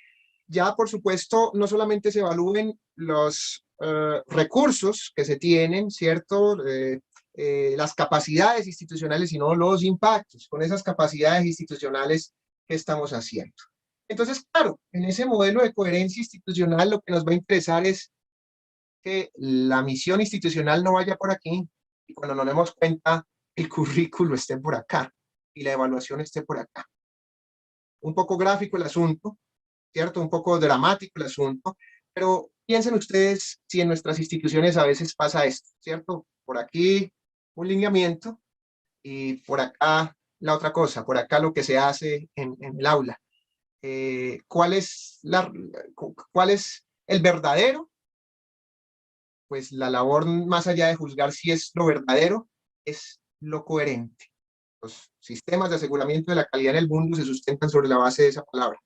Speaker 1: ya, por supuesto, no solamente se evalúen los recursos que se tienen, ¿cierto? Las capacidades institucionales, sino los impactos con esas capacidades institucionales que estamos haciendo. Entonces, claro, en ese modelo de coherencia institucional lo que nos va a interesar es que la misión institucional no vaya por aquí y cuando nos demos cuenta el currículo esté por acá y la evaluación esté por acá. Un poco gráfico el asunto, ¿cierto? Un poco dramático el asunto, pero piensen ustedes si en nuestras instituciones a veces pasa esto, ¿cierto? Por aquí un lineamiento y por acá la otra cosa, por acá lo que se hace en el aula. ¿Cuál es el verdadero? Pues la labor, más allá de juzgar si es lo verdadero, es lo coherente. Los sistemas de aseguramiento de la calidad en el mundo se sustentan sobre la base de esa palabra.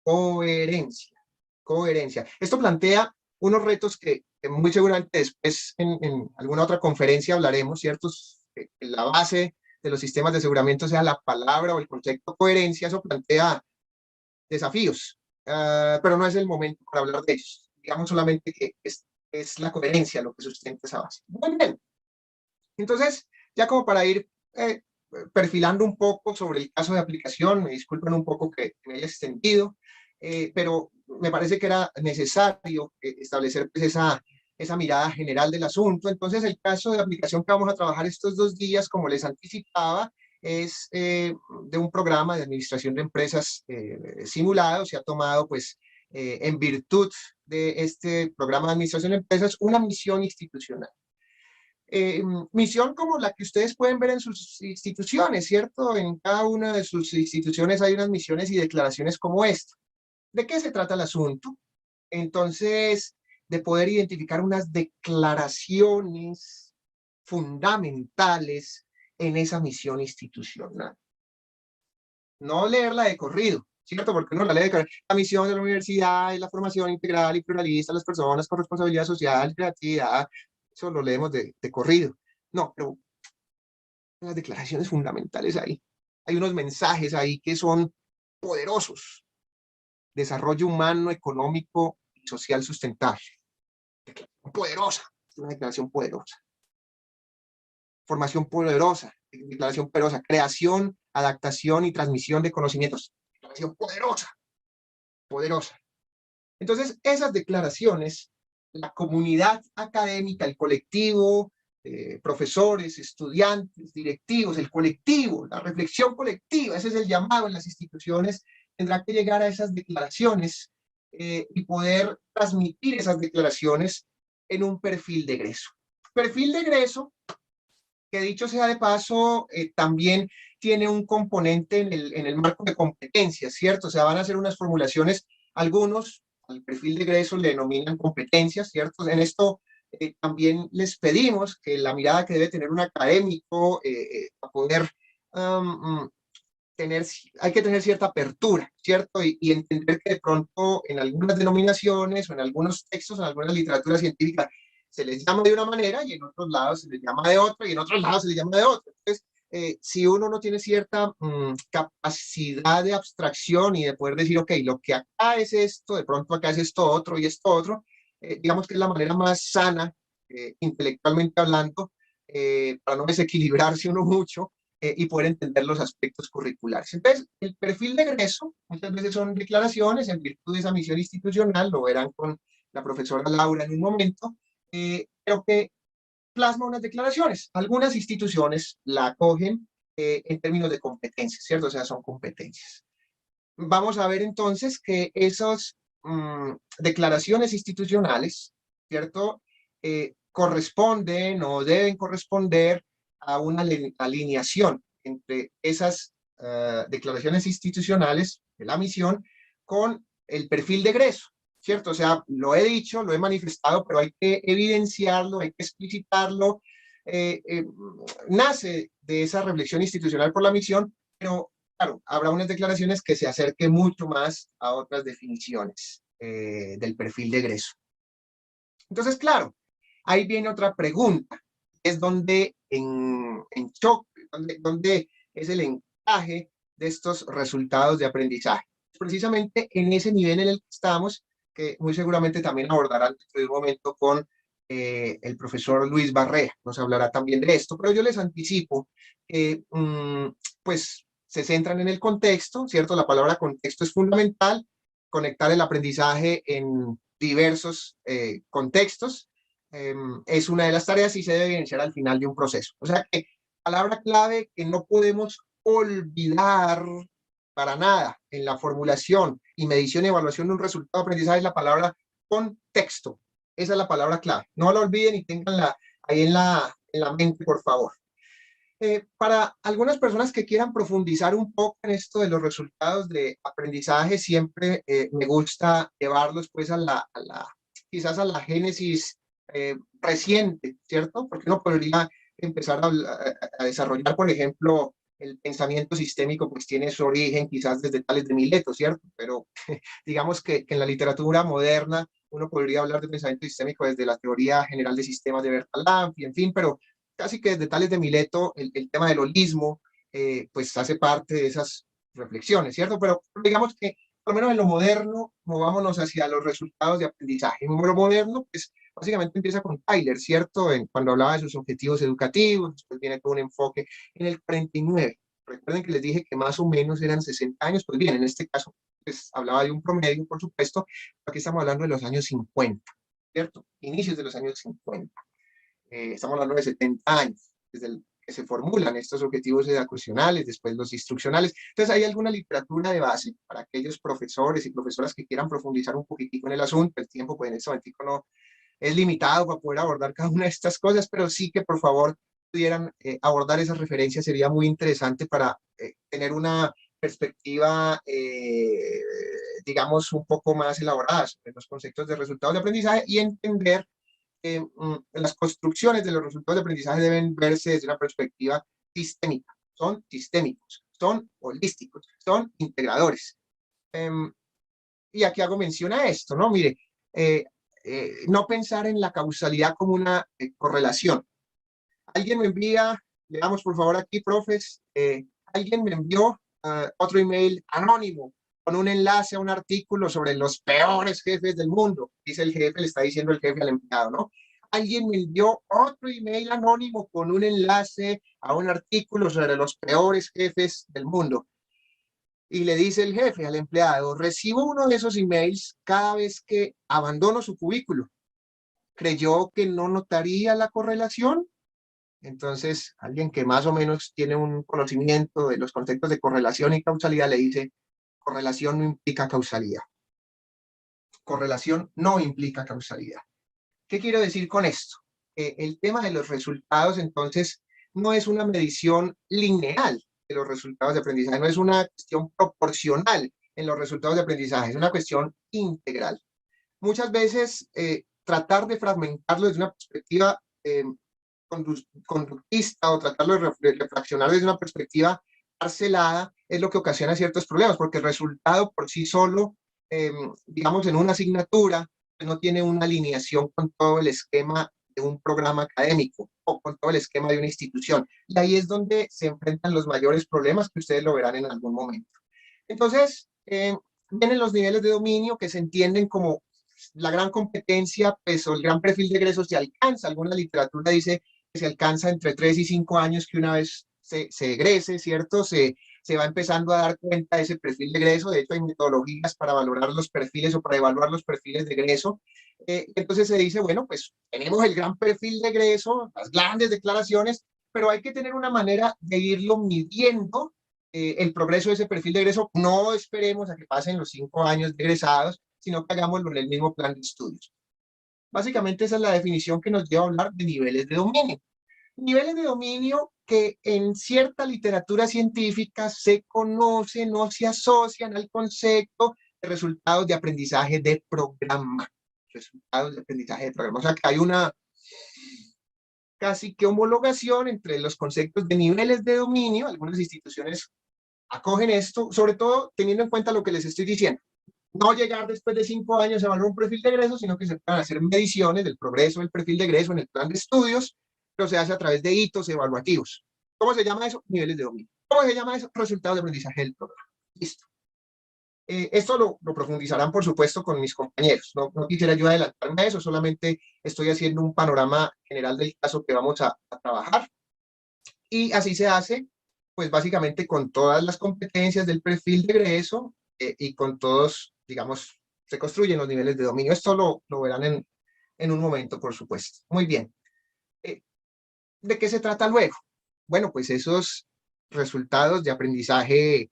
Speaker 1: Coherencia. Coherencia. Esto plantea unos retos que muy seguramente después en alguna otra conferencia hablaremos, ¿cierto? Que la base de los sistemas de aseguramiento sea la palabra o el concepto coherencia. Eso plantea desafíos, pero no es el momento para hablar de ellos. Digamos solamente que es la coherencia lo que sustenta esa base. Muy bien. Entonces, ya como para ir perfilando un poco sobre el caso de aplicación, me disculpen un poco que me haya extendido, pero me parece que era necesario establecer pues, esa mirada general del asunto. Entonces, el caso de aplicación que vamos a trabajar estos 2 días, como les anticipaba, es de un programa de administración de empresas simulado. Se ha tomado, pues, en virtud de este programa de administración de empresas, una misión institucional. Misión como la que ustedes pueden ver en sus instituciones, ¿cierto? En cada una de sus instituciones hay unas misiones y declaraciones como esta. ¿De qué se trata el asunto? Entonces, de poder identificar unas declaraciones fundamentales en esa misión institucional. No leerla de corrido, ¿cierto? Porque no la lee de corrido. La misión de la universidad es la formación integral y pluralista de las personas con responsabilidad social, creatividad. Eso lo leemos de corrido. No, pero las declaraciones fundamentales ahí. Hay unos mensajes ahí que son poderosos. Desarrollo humano, económico y social sustentable. Poderosa, una declaración poderosa. Formación poderosa, declaración poderosa. Creación, adaptación y transmisión de conocimientos. Declaración poderosa, poderosa. Entonces, esas declaraciones, la comunidad académica, el colectivo, profesores, estudiantes, directivos, el colectivo, la reflexión colectiva, ese es el llamado en las instituciones, tendrá que llegar a esas declaraciones y poder transmitir esas declaraciones en un perfil de egreso. Perfil de egreso, que dicho sea de paso, también tiene un componente en el marco de competencias, ¿cierto? O sea, van a hacer unas formulaciones, algunos al perfil de egreso le denominan competencias, ¿cierto? En esto también les pedimos que la mirada que debe tener un académico a poder tener, hay que tener cierta apertura, ¿cierto? Y entender que de pronto en algunas denominaciones o en algunos textos, en algunas literaturas científicas, se les llama de una manera y en otros lados se les llama de otra y en otros lados se les llama de otra. Entonces, si uno no tiene cierta capacidad de abstracción y de poder decir, ok, lo que acá es esto, de pronto acá es esto otro y esto otro, digamos que es la manera más sana, intelectualmente hablando, para no desequilibrarse uno mucho, y poder entender los aspectos curriculares. Entonces, el perfil de egreso muchas veces son declaraciones en virtud de esa misión institucional, lo verán con la profesora Laura en un momento, pero que plasma unas declaraciones. Algunas instituciones la acogen en términos de competencias, ¿cierto? O sea, son competencias. Vamos a ver entonces que esas declaraciones institucionales, ¿cierto? Corresponden o deben corresponder a una alineación entre esas declaraciones institucionales de la misión con el perfil de egreso, ¿cierto? O sea, lo he dicho, lo he manifestado, pero hay que evidenciarlo, hay que explicitarlo. Nace de esa reflexión institucional por la misión, pero claro, habrá unas declaraciones que se acerquen mucho más a otras definiciones del perfil de egreso. Entonces, claro, ahí viene otra pregunta, es donde en choque, donde es el encaje de estos resultados de aprendizaje. Precisamente en ese nivel en el que estamos, que muy seguramente también abordarán en un momento con el profesor Luis Barrera, nos hablará también de esto, pero yo les anticipo que pues se centran en el contexto, ¿cierto? La palabra contexto es fundamental, conectar el aprendizaje en diversos contextos, es una de las tareas y se debe evidenciar al final de un proceso. O sea que palabra clave que no podemos olvidar para nada en la formulación y medición y evaluación de un resultado de aprendizaje es la palabra contexto. Esa es la palabra clave. No la olviden y tenganla ahí en la mente, por favor. Para algunas personas que quieran profundizar un poco en esto de los resultados de aprendizaje, siempre me gusta llevarlos pues quizás a la génesis reciente, ¿cierto? Porque uno podría empezar a desarrollar, por ejemplo, el pensamiento sistémico, pues tiene su origen quizás desde Tales de Mileto, ¿cierto? Pero digamos que en la literatura moderna uno podría hablar de pensamiento sistémico desde la teoría general de sistemas de Bertalanffy, en fin, pero casi que desde Tales de Mileto el tema del holismo pues hace parte de esas reflexiones, ¿cierto? Pero digamos que por lo menos en lo moderno, movámonos hacia los resultados de aprendizaje. En lo moderno, pues básicamente empieza con Tyler, ¿cierto? Cuando hablaba de sus objetivos educativos, después viene todo un enfoque en el 49. Recuerden que les dije que más o menos eran 60 años, pues bien, en este caso, pues hablaba de un promedio, por supuesto, aquí estamos hablando de los años 50. ¿cierto? Inicios de los años 50. Estamos hablando de 70 años, desde el que se formulan estos objetivos educacionales, después los instruccionales. Entonces, hay alguna literatura de base para aquellos profesores y profesoras que quieran profundizar un poquitico en el asunto. El tiempo, pues, en este momento no es limitado para poder abordar cada una de estas cosas, pero sí que, por favor, pudieran abordar esas referencias. Sería muy interesante para tener una perspectiva, digamos, un poco más elaborada sobre los conceptos de resultados de aprendizaje y entender las construcciones de los resultados de aprendizaje deben verse desde una perspectiva sistémica. Son sistémicos, son holísticos, son integradores. Y aquí hago mención a esto, ¿no? Mire, no pensar en la causalidad como una correlación. Alguien me envía, leamos por favor aquí, profes, alguien me envió otro email anónimo con un enlace a un artículo sobre los peores jefes del mundo. Dice el jefe, le está diciendo el jefe al empleado, ¿no? Alguien me envió otro email anónimo con un enlace a un artículo sobre los peores jefes del mundo. Y le dice el jefe al empleado, recibo uno de esos emails cada vez que abandono su cubículo. ¿Creyó que no notaría la correlación? Entonces, alguien que más o menos tiene un conocimiento de los conceptos de correlación y causalidad le dice, correlación no implica causalidad. Correlación no implica causalidad. ¿Qué quiero decir con esto? El tema de los resultados, entonces, no es una medición lineal de los resultados de aprendizaje, no es una cuestión proporcional en los resultados de aprendizaje, es una cuestión integral. Muchas veces, tratar de fragmentarlo desde una perspectiva conductista o tratarlo de reflexionar desde una perspectiva parcelada es lo que ocasiona ciertos problemas, porque el resultado por sí solo, digamos, en una asignatura, no tiene una alineación con todo el esquema de un programa académico o con todo el esquema de una institución. Y ahí es donde se enfrentan los mayores problemas que ustedes lo verán en algún momento. Entonces, vienen los niveles de dominio que se entienden como la gran competencia, pues, o el gran perfil de egreso se alcanza. Alguna literatura dice que se alcanza entre 3 y 5 años que una vez se egrese, ¿cierto? Se va empezando a dar cuenta de ese perfil de egreso. De hecho, hay metodologías para valorar los perfiles o para evaluar los perfiles de egreso. Entonces se dice, bueno, pues tenemos el gran perfil de egreso, las grandes declaraciones, pero hay que tener una manera de irlo midiendo el progreso de ese perfil de egreso. No esperemos a que pasen los 5 años de egresados, sino que hagámoslo en el mismo plan de estudios. Básicamente esa es la definición que nos lleva a hablar de niveles de dominio. Niveles de dominio que en cierta literatura científica se conocen o se asocian al concepto de resultados de aprendizaje de programa. Resultados de aprendizaje de programa. O sea que hay una casi que homologación entre los conceptos de niveles de dominio. Algunas instituciones acogen esto, sobre todo teniendo en cuenta lo que les estoy diciendo. No llegar después de 5 años a evaluar un perfil de egreso, sino que se puedan hacer mediciones del progreso del perfil de egreso en el plan de estudios, pero se hace a través de hitos evaluativos. ¿Cómo se llama eso? Niveles de dominio. ¿Cómo se llama eso? Resultados de aprendizaje del programa. Listo. Esto lo profundizarán, por supuesto, con mis compañeros. No quisiera yo adelantarme a eso, solamente estoy haciendo un panorama general del caso que vamos a trabajar. Y así se hace, pues básicamente con todas las competencias del perfil de egreso y con todos, digamos, se construyen los niveles de dominio. Esto lo verán en un momento, por supuesto. Muy bien. ¿De qué se trata luego? Bueno, pues esos resultados de aprendizaje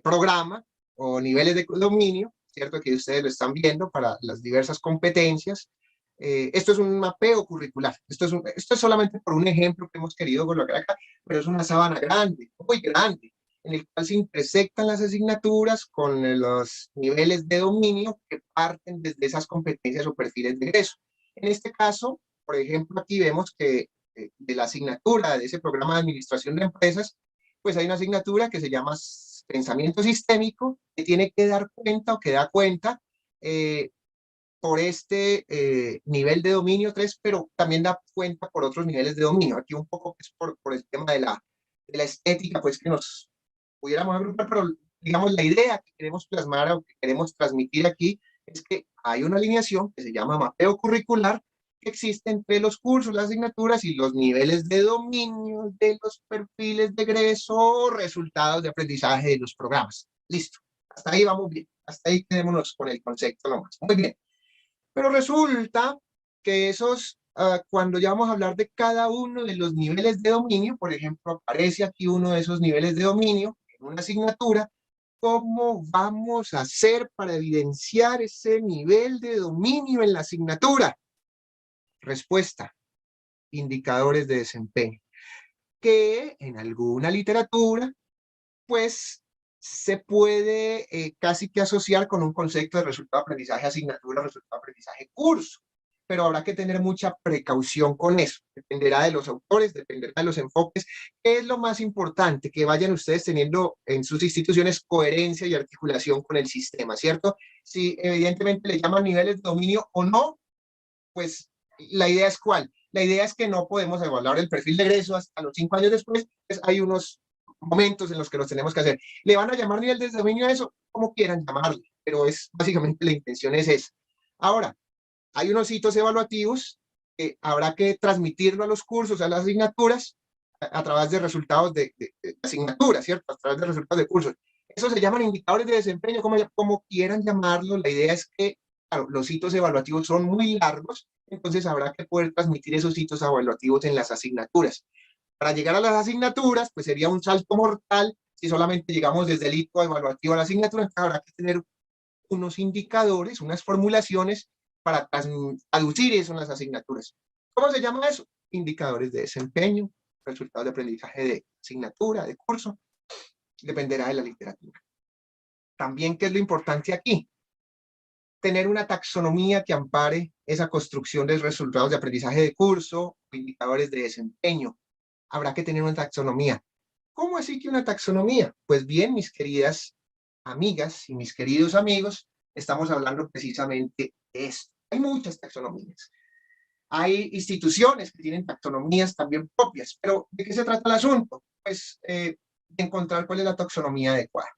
Speaker 1: programa o niveles de dominio, ¿cierto? Que ustedes lo están viendo para las diversas competencias. Esto es un mapeo curricular. Esto es solamente por un ejemplo que hemos querido colocar acá, pero es una sábana grande, muy grande, en el cual se intersectan las asignaturas con los niveles de dominio que parten desde esas competencias o perfiles de egreso. En este caso, por ejemplo, aquí vemos que de la asignatura de ese programa de administración de empresas, pues hay una asignatura que se llama pensamiento sistémico, que tiene que dar cuenta o que da cuenta por este nivel de dominio 3, pero también da cuenta por otros niveles de dominio. Aquí un poco es por el tema de la estética, pues que nos pudiéramos agrupar, pero digamos la idea que queremos plasmar o que queremos transmitir aquí es que hay una alineación que se llama mapeo curricular que existe entre los cursos, las asignaturas y los niveles de dominio de los perfiles de egreso o resultados de aprendizaje de los programas. Listo. Hasta ahí vamos bien. Hasta ahí quedémonos con el concepto nomás. Muy bien. Pero resulta que esos, cuando ya vamos a hablar de cada uno de los niveles de dominio, por ejemplo, aparece aquí uno de esos niveles de dominio en una asignatura, ¿cómo vamos a hacer para evidenciar ese nivel de dominio en la asignatura? Respuesta: indicadores de desempeño, que en alguna literatura, pues, se puede casi que asociar con un concepto de resultado de aprendizaje asignatura, resultado de aprendizaje curso. Pero habrá que tener mucha precaución con eso. Dependerá de los autores, dependerá de los enfoques. ¿Qué es lo más importante? Que vayan ustedes teniendo en sus instituciones coherencia y articulación con el sistema, ¿cierto? Si evidentemente le llaman niveles de dominio o no, pues la idea es cuál. La idea es que no podemos evaluar el perfil de egreso hasta los 5 años después. Pues hay unos momentos en los que los tenemos que hacer. ¿Le van a llamar nivel de dominio a eso? Como quieran llamarlo, pero es básicamente la intención es esa. Ahora, hay unos hitos evaluativos que habrá que transmitirlo a los cursos, a las asignaturas, a través de resultados de asignaturas, ¿cierto? A través de resultados de cursos. Eso se llaman indicadores de desempeño, como quieran llamarlo. La idea es que, claro, los hitos evaluativos son muy largos, entonces habrá que poder transmitir esos hitos evaluativos en las asignaturas. Para llegar a las asignaturas, pues sería un salto mortal si solamente llegamos desde el hito evaluativo a la asignatura. Entonces habrá que tener unos indicadores, unas formulaciones para traducir eso en las asignaturas. ¿Cómo se llama eso? Indicadores de desempeño, resultados de aprendizaje de asignatura, de curso, dependerá de la literatura. También, ¿qué es lo importante aquí? Tener una taxonomía que ampare esa construcción de resultados de aprendizaje de curso, indicadores de desempeño. Habrá que tener una taxonomía. ¿Cómo así que una taxonomía? Pues bien, mis queridas amigas y mis queridos amigos, estamos hablando precisamente de esto. Hay muchas taxonomías. Hay instituciones que tienen taxonomías también propias, pero ¿de qué se trata el asunto? Pues de encontrar cuál es la taxonomía adecuada.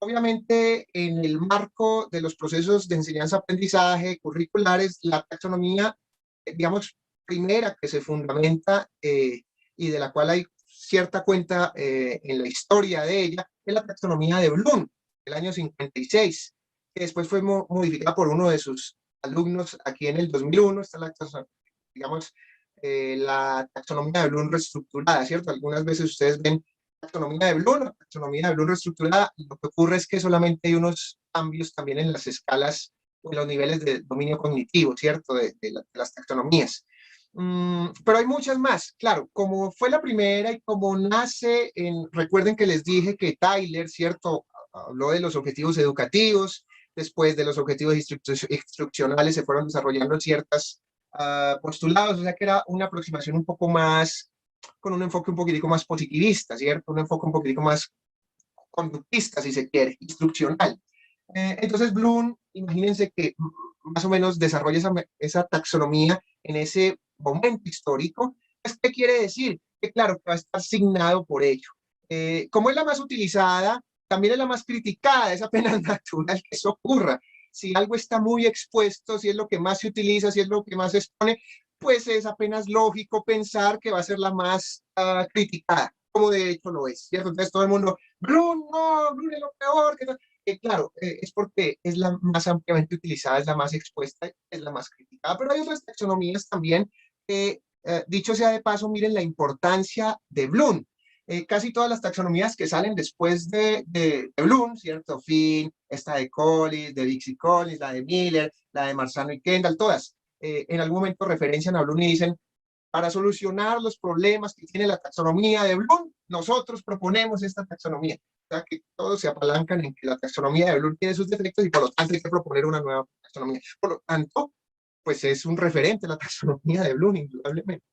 Speaker 1: Obviamente, en el marco de los procesos de enseñanza-aprendizaje curriculares, la taxonomía, digamos, primera que se fundamenta y de la cual hay cierta cuenta en la historia de ella, es la taxonomía de Bloom, del año 56, que después fue modificada por uno de sus alumnos aquí en el 2001. Está la, digamos, la taxonomía de Bloom reestructurada, ¿cierto? Algunas veces ustedes ven taxonomía de Bloom, la taxonomía de Bloom reestructurada, y lo que ocurre es que solamente hay unos cambios también en las escalas, en los niveles de dominio cognitivo, ¿cierto? De las taxonomías. Pero hay muchas más, claro, como fue la primera y como nace, recuerden que les dije que Tyler, ¿cierto? Habló de los objetivos educativos, después de los objetivos instruccionales se fueron desarrollando ciertas postulados, o sea que era una aproximación un poco más, con un enfoque un poquitico más positivista, ¿cierto? Un enfoque un poquitico más conductista, si se quiere, instruccional. Entonces Bloom, imagínense que más o menos desarrolla esa taxonomía en ese momento histórico. ¿Qué quiere decir? Que claro, que va a estar asignado por ello. Como es la más utilizada, también es la más criticada, es apenas natural que eso ocurra. Si algo está muy expuesto, si es lo que más se utiliza, si es lo que más se expone, pues es apenas lógico pensar que va a ser la más criticada, como de hecho lo es, ¿cierto? Entonces todo el mundo, Bloom, no, Bloom es lo peor. Claro, es porque es la más ampliamente utilizada, es la más expuesta, es la más criticada, pero hay otras taxonomías también que, dicho sea de paso, miren la importancia de Bloom. Casi todas las taxonomías que salen después de Bloom, ¿cierto? Finn, esta de Collins, de Dixie Collins, la de Miller, la de Marzano y Kendall, todas, en algún momento referencian a Bloom y dicen, para solucionar los problemas que tiene la taxonomía de Bloom, nosotros proponemos esta taxonomía. O sea, que todos se apalancan en que la taxonomía de Bloom tiene sus defectos y por lo tanto hay que proponer una nueva taxonomía. Por lo tanto, pues es un referente la taxonomía de Bloom, indudablemente.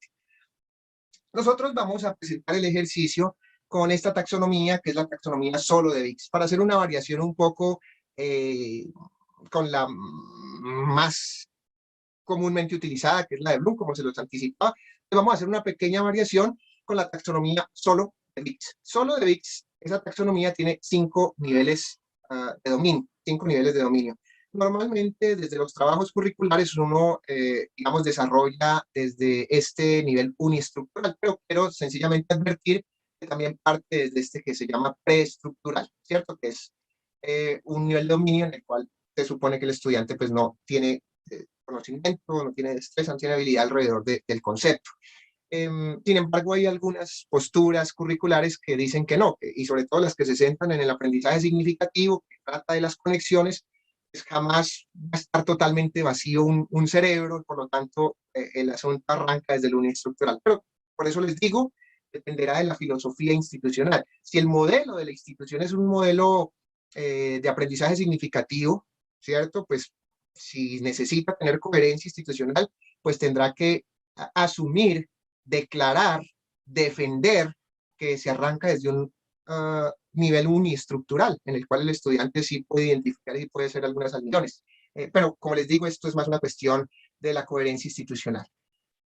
Speaker 1: Nosotros vamos a presentar el ejercicio con esta taxonomía, que es la taxonomía solo de VIX, para hacer una variación un poco con la más comúnmente utilizada, que es la de Bloom, como se los anticipaba. Vamos a hacer una pequeña variación con la taxonomía solo de VIX. Solo de VIX, esa taxonomía tiene 5 niveles de dominio, 5 niveles de dominio. Normalmente, desde los trabajos curriculares, uno, digamos, desarrolla desde este nivel uniestructural, pero quiero sencillamente advertir que también parte desde este que se llama preestructural, ¿cierto? Que es un nivel de dominio en el cual se supone que el estudiante pues no tiene conocimiento, no tiene destreza, no tiene habilidad alrededor del concepto. Sin embargo, hay algunas posturas curriculares que dicen que no, y sobre todo las que se centran en el aprendizaje significativo, que trata de las conexiones, pues jamás va a estar totalmente vacío un cerebro, por lo tanto, el asunto arranca desde lo uniestructural. Pero por eso les digo, dependerá de la filosofía institucional. Si el modelo de la institución es un modelo de aprendizaje significativo, ¿cierto? Pues si necesita tener coherencia institucional, pues tendrá que asumir, declarar, defender que se arranca desde un nivel uniestructural, en el cual el estudiante sí puede identificar y puede hacer algunas alineaciones. Pero como les digo, esto es más una cuestión de la coherencia institucional.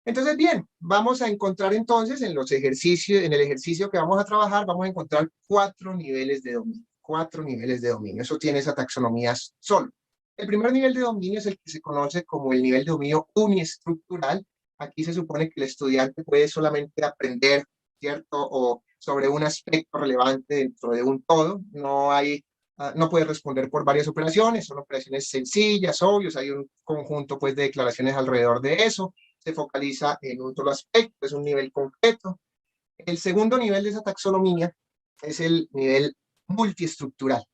Speaker 1: Entonces, bien, vamos a encontrar entonces en los ejercicios, en el ejercicio que vamos a trabajar, vamos a encontrar 4 niveles de dominio. 4 niveles de dominio. Eso tiene esa taxonomía solo. El primer nivel de dominio es el que se conoce como el nivel de dominio uniestructural. Aquí se supone que el estudiante puede solamente aprender, ¿cierto? O sobre un aspecto relevante dentro de un todo. No hay, no puede responder por varias operaciones, son operaciones sencillas, obvias, hay un conjunto pues de declaraciones alrededor de eso. Se focaliza en un solo aspecto, es un nivel concreto. El segundo nivel de esa taxonomía es el nivel multiestructural.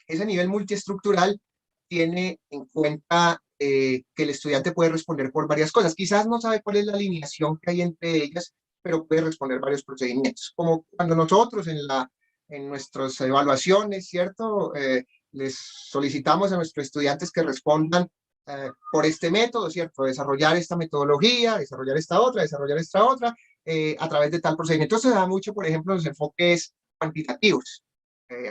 Speaker 1: Ese nivel multiestructural tiene en cuenta que el estudiante puede responder por varias cosas. Quizás no sabe cuál es la alineación que hay entre ellas, pero puede responder varios procedimientos. Como cuando nosotros en nuestras evaluaciones, ¿cierto? Les solicitamos a nuestros estudiantes que respondan por este método, ¿cierto? Desarrollar esta metodología, desarrollar esta otra, a través de tal procedimiento. Esto se da mucho, por ejemplo, en los enfoques cuantitativos.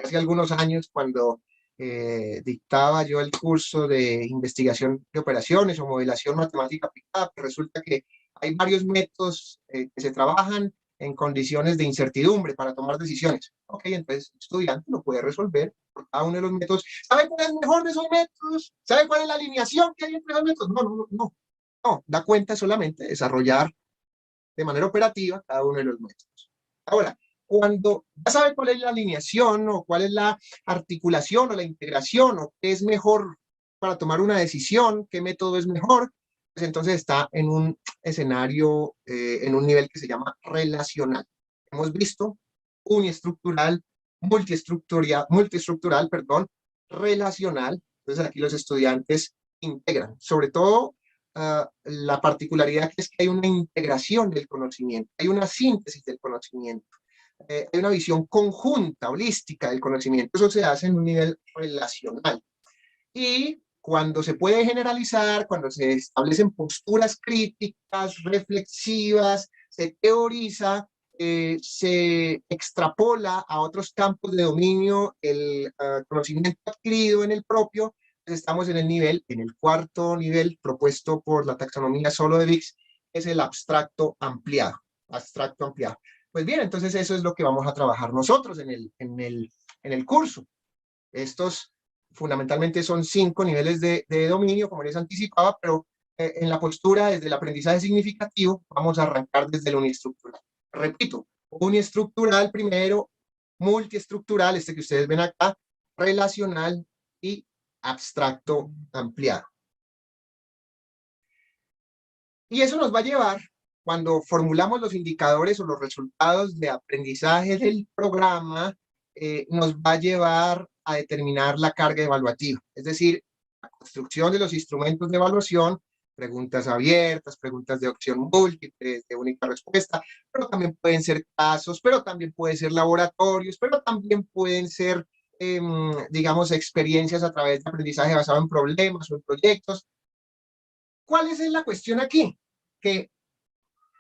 Speaker 1: Hace algunos años, cuando dictaba yo el curso de investigación de operaciones o modelación matemática aplicada, pues resulta que hay varios métodos que se trabajan en condiciones de incertidumbre para tomar decisiones. Ok, entonces el estudiante lo puede resolver por cada uno de los métodos. ¿Sabe cuál es el mejor de esos métodos? ¿Sabe cuál es la alineación que hay entre esos métodos? No, da cuenta solamente de desarrollar de manera operativa cada uno de los métodos. Ahora, cuando ya sabe cuál es la alineación o cuál es la articulación o la integración o qué es mejor para tomar una decisión, qué método es mejor, pues entonces está en un escenario, en un nivel que se llama relacional. Hemos visto uniestructural, multiestructural, perdón, relacional. Entonces aquí los estudiantes integran, sobre todo la particularidad es que hay una integración del conocimiento, hay una síntesis del conocimiento, hay una visión conjunta, holística del conocimiento. Eso se hace en un nivel relacional. Y cuando se puede generalizar, cuando se establecen posturas críticas, reflexivas, se teoriza, se extrapola a otros campos de dominio el conocimiento adquirido en el propio, pues estamos en el cuarto nivel propuesto por la taxonomía solo de Vix, es el abstracto ampliado. Abstracto ampliado. Pues bien, entonces eso es lo que vamos a trabajar nosotros en el curso. Estos fundamentalmente son 5 niveles de dominio, como les anticipaba, pero en la postura desde el aprendizaje significativo vamos a arrancar desde el uniestructural. Repito, uniestructural primero, multiestructural, este que ustedes ven acá, relacional y abstracto ampliado. Y eso nos va a llevar, cuando formulamos los indicadores o los resultados de aprendizaje del programa, nos va a llevar a determinar la carga evaluativa, es decir, la construcción de los instrumentos de evaluación, preguntas abiertas, preguntas de opción múltiple, de única respuesta, pero también pueden ser casos, pero también pueden ser laboratorios, pero también pueden ser, digamos, experiencias a través de aprendizaje basado en problemas o en proyectos. ¿Cuál es la cuestión aquí? Que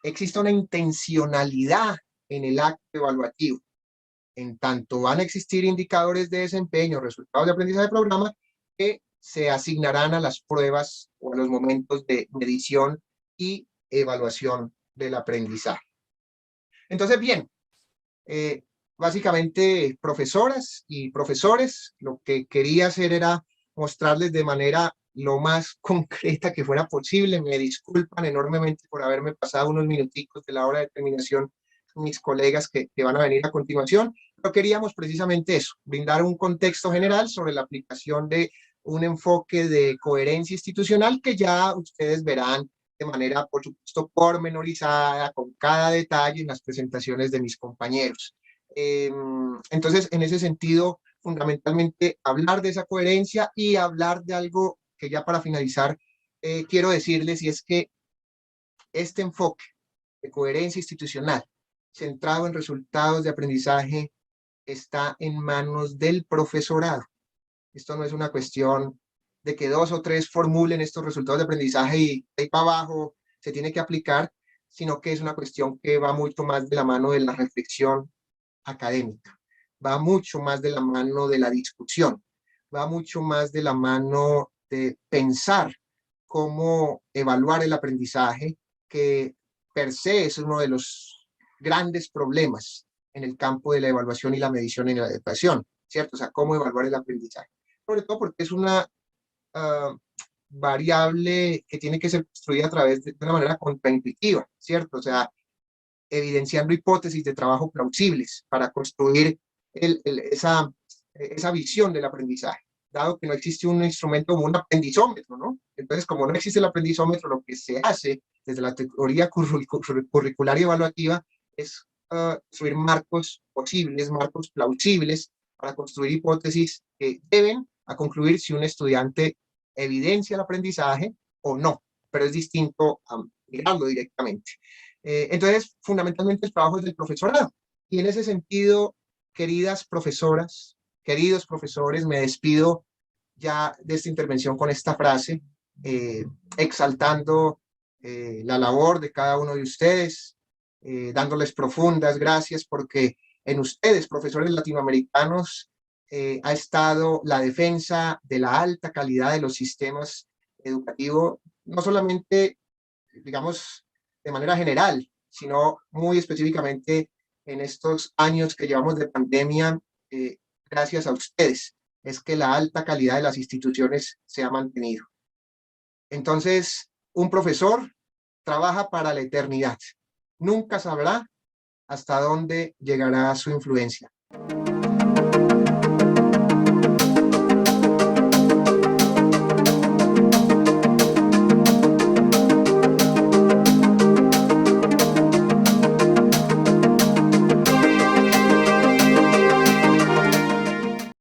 Speaker 1: exista una intencionalidad en el acto evaluativo. En tanto van a existir indicadores de desempeño, resultados de aprendizaje de programa, que se asignarán a las pruebas o a los momentos de medición y evaluación del aprendizaje. Entonces, bien, básicamente, profesoras y profesores, lo que quería hacer era mostrarles de manera lo más concreta que fuera posible. Me disculpan enormemente por haberme pasado unos minuticos de la hora de terminación mis colegas que van a venir a continuación, pero queríamos precisamente eso, brindar un contexto general sobre la aplicación de un enfoque de coherencia institucional que ya ustedes verán de manera, por supuesto, pormenorizada, con cada detalle en las presentaciones de mis compañeros. Entonces, en ese sentido, fundamentalmente, hablar de esa coherencia y hablar de algo que ya para finalizar quiero decirles, y es que este enfoque de coherencia institucional centrado en resultados de aprendizaje está en manos del profesorado. Esto no es una cuestión de que 2 o 3 formulen estos resultados de aprendizaje y de ahí para abajo se tiene que aplicar, sino que es una cuestión que va mucho más de la mano de la reflexión académica, va mucho más de la mano de la discusión, va mucho más de la mano de pensar cómo evaluar el aprendizaje, que per se es uno de los grandes problemas en el campo de la evaluación y la medición en la educación, ¿cierto? O sea, cómo evaluar el aprendizaje. Sobre todo porque es una variable que tiene que ser construida a través de una manera contraintuitiva, ¿cierto? O sea, evidenciando hipótesis de trabajo plausibles para construir esa visión del aprendizaje, dado que no existe un instrumento como un aprendizómetro, ¿no? Entonces, como no existe el aprendizómetro, lo que se hace desde la teoría curricular y evaluativa es construir marcos posibles, marcos plausibles, para construir hipótesis que deben a concluir si un estudiante evidencia el aprendizaje o no, pero es distinto a mirarlo directamente. Entonces, fundamentalmente el trabajo es del profesorado. Y en ese sentido, queridas profesoras, queridos profesores, me despido ya de esta intervención con esta frase, exaltando la labor de cada uno de ustedes, dándoles profundas gracias porque en ustedes, profesores latinoamericanos, ha estado la defensa de la alta calidad de los sistemas educativos, no solamente, digamos, de manera general, sino muy específicamente en estos años que llevamos de pandemia, gracias a ustedes, es que la alta calidad de las instituciones se ha mantenido. Entonces, un profesor trabaja para la eternidad. Nunca sabrá hasta dónde llegará su influencia.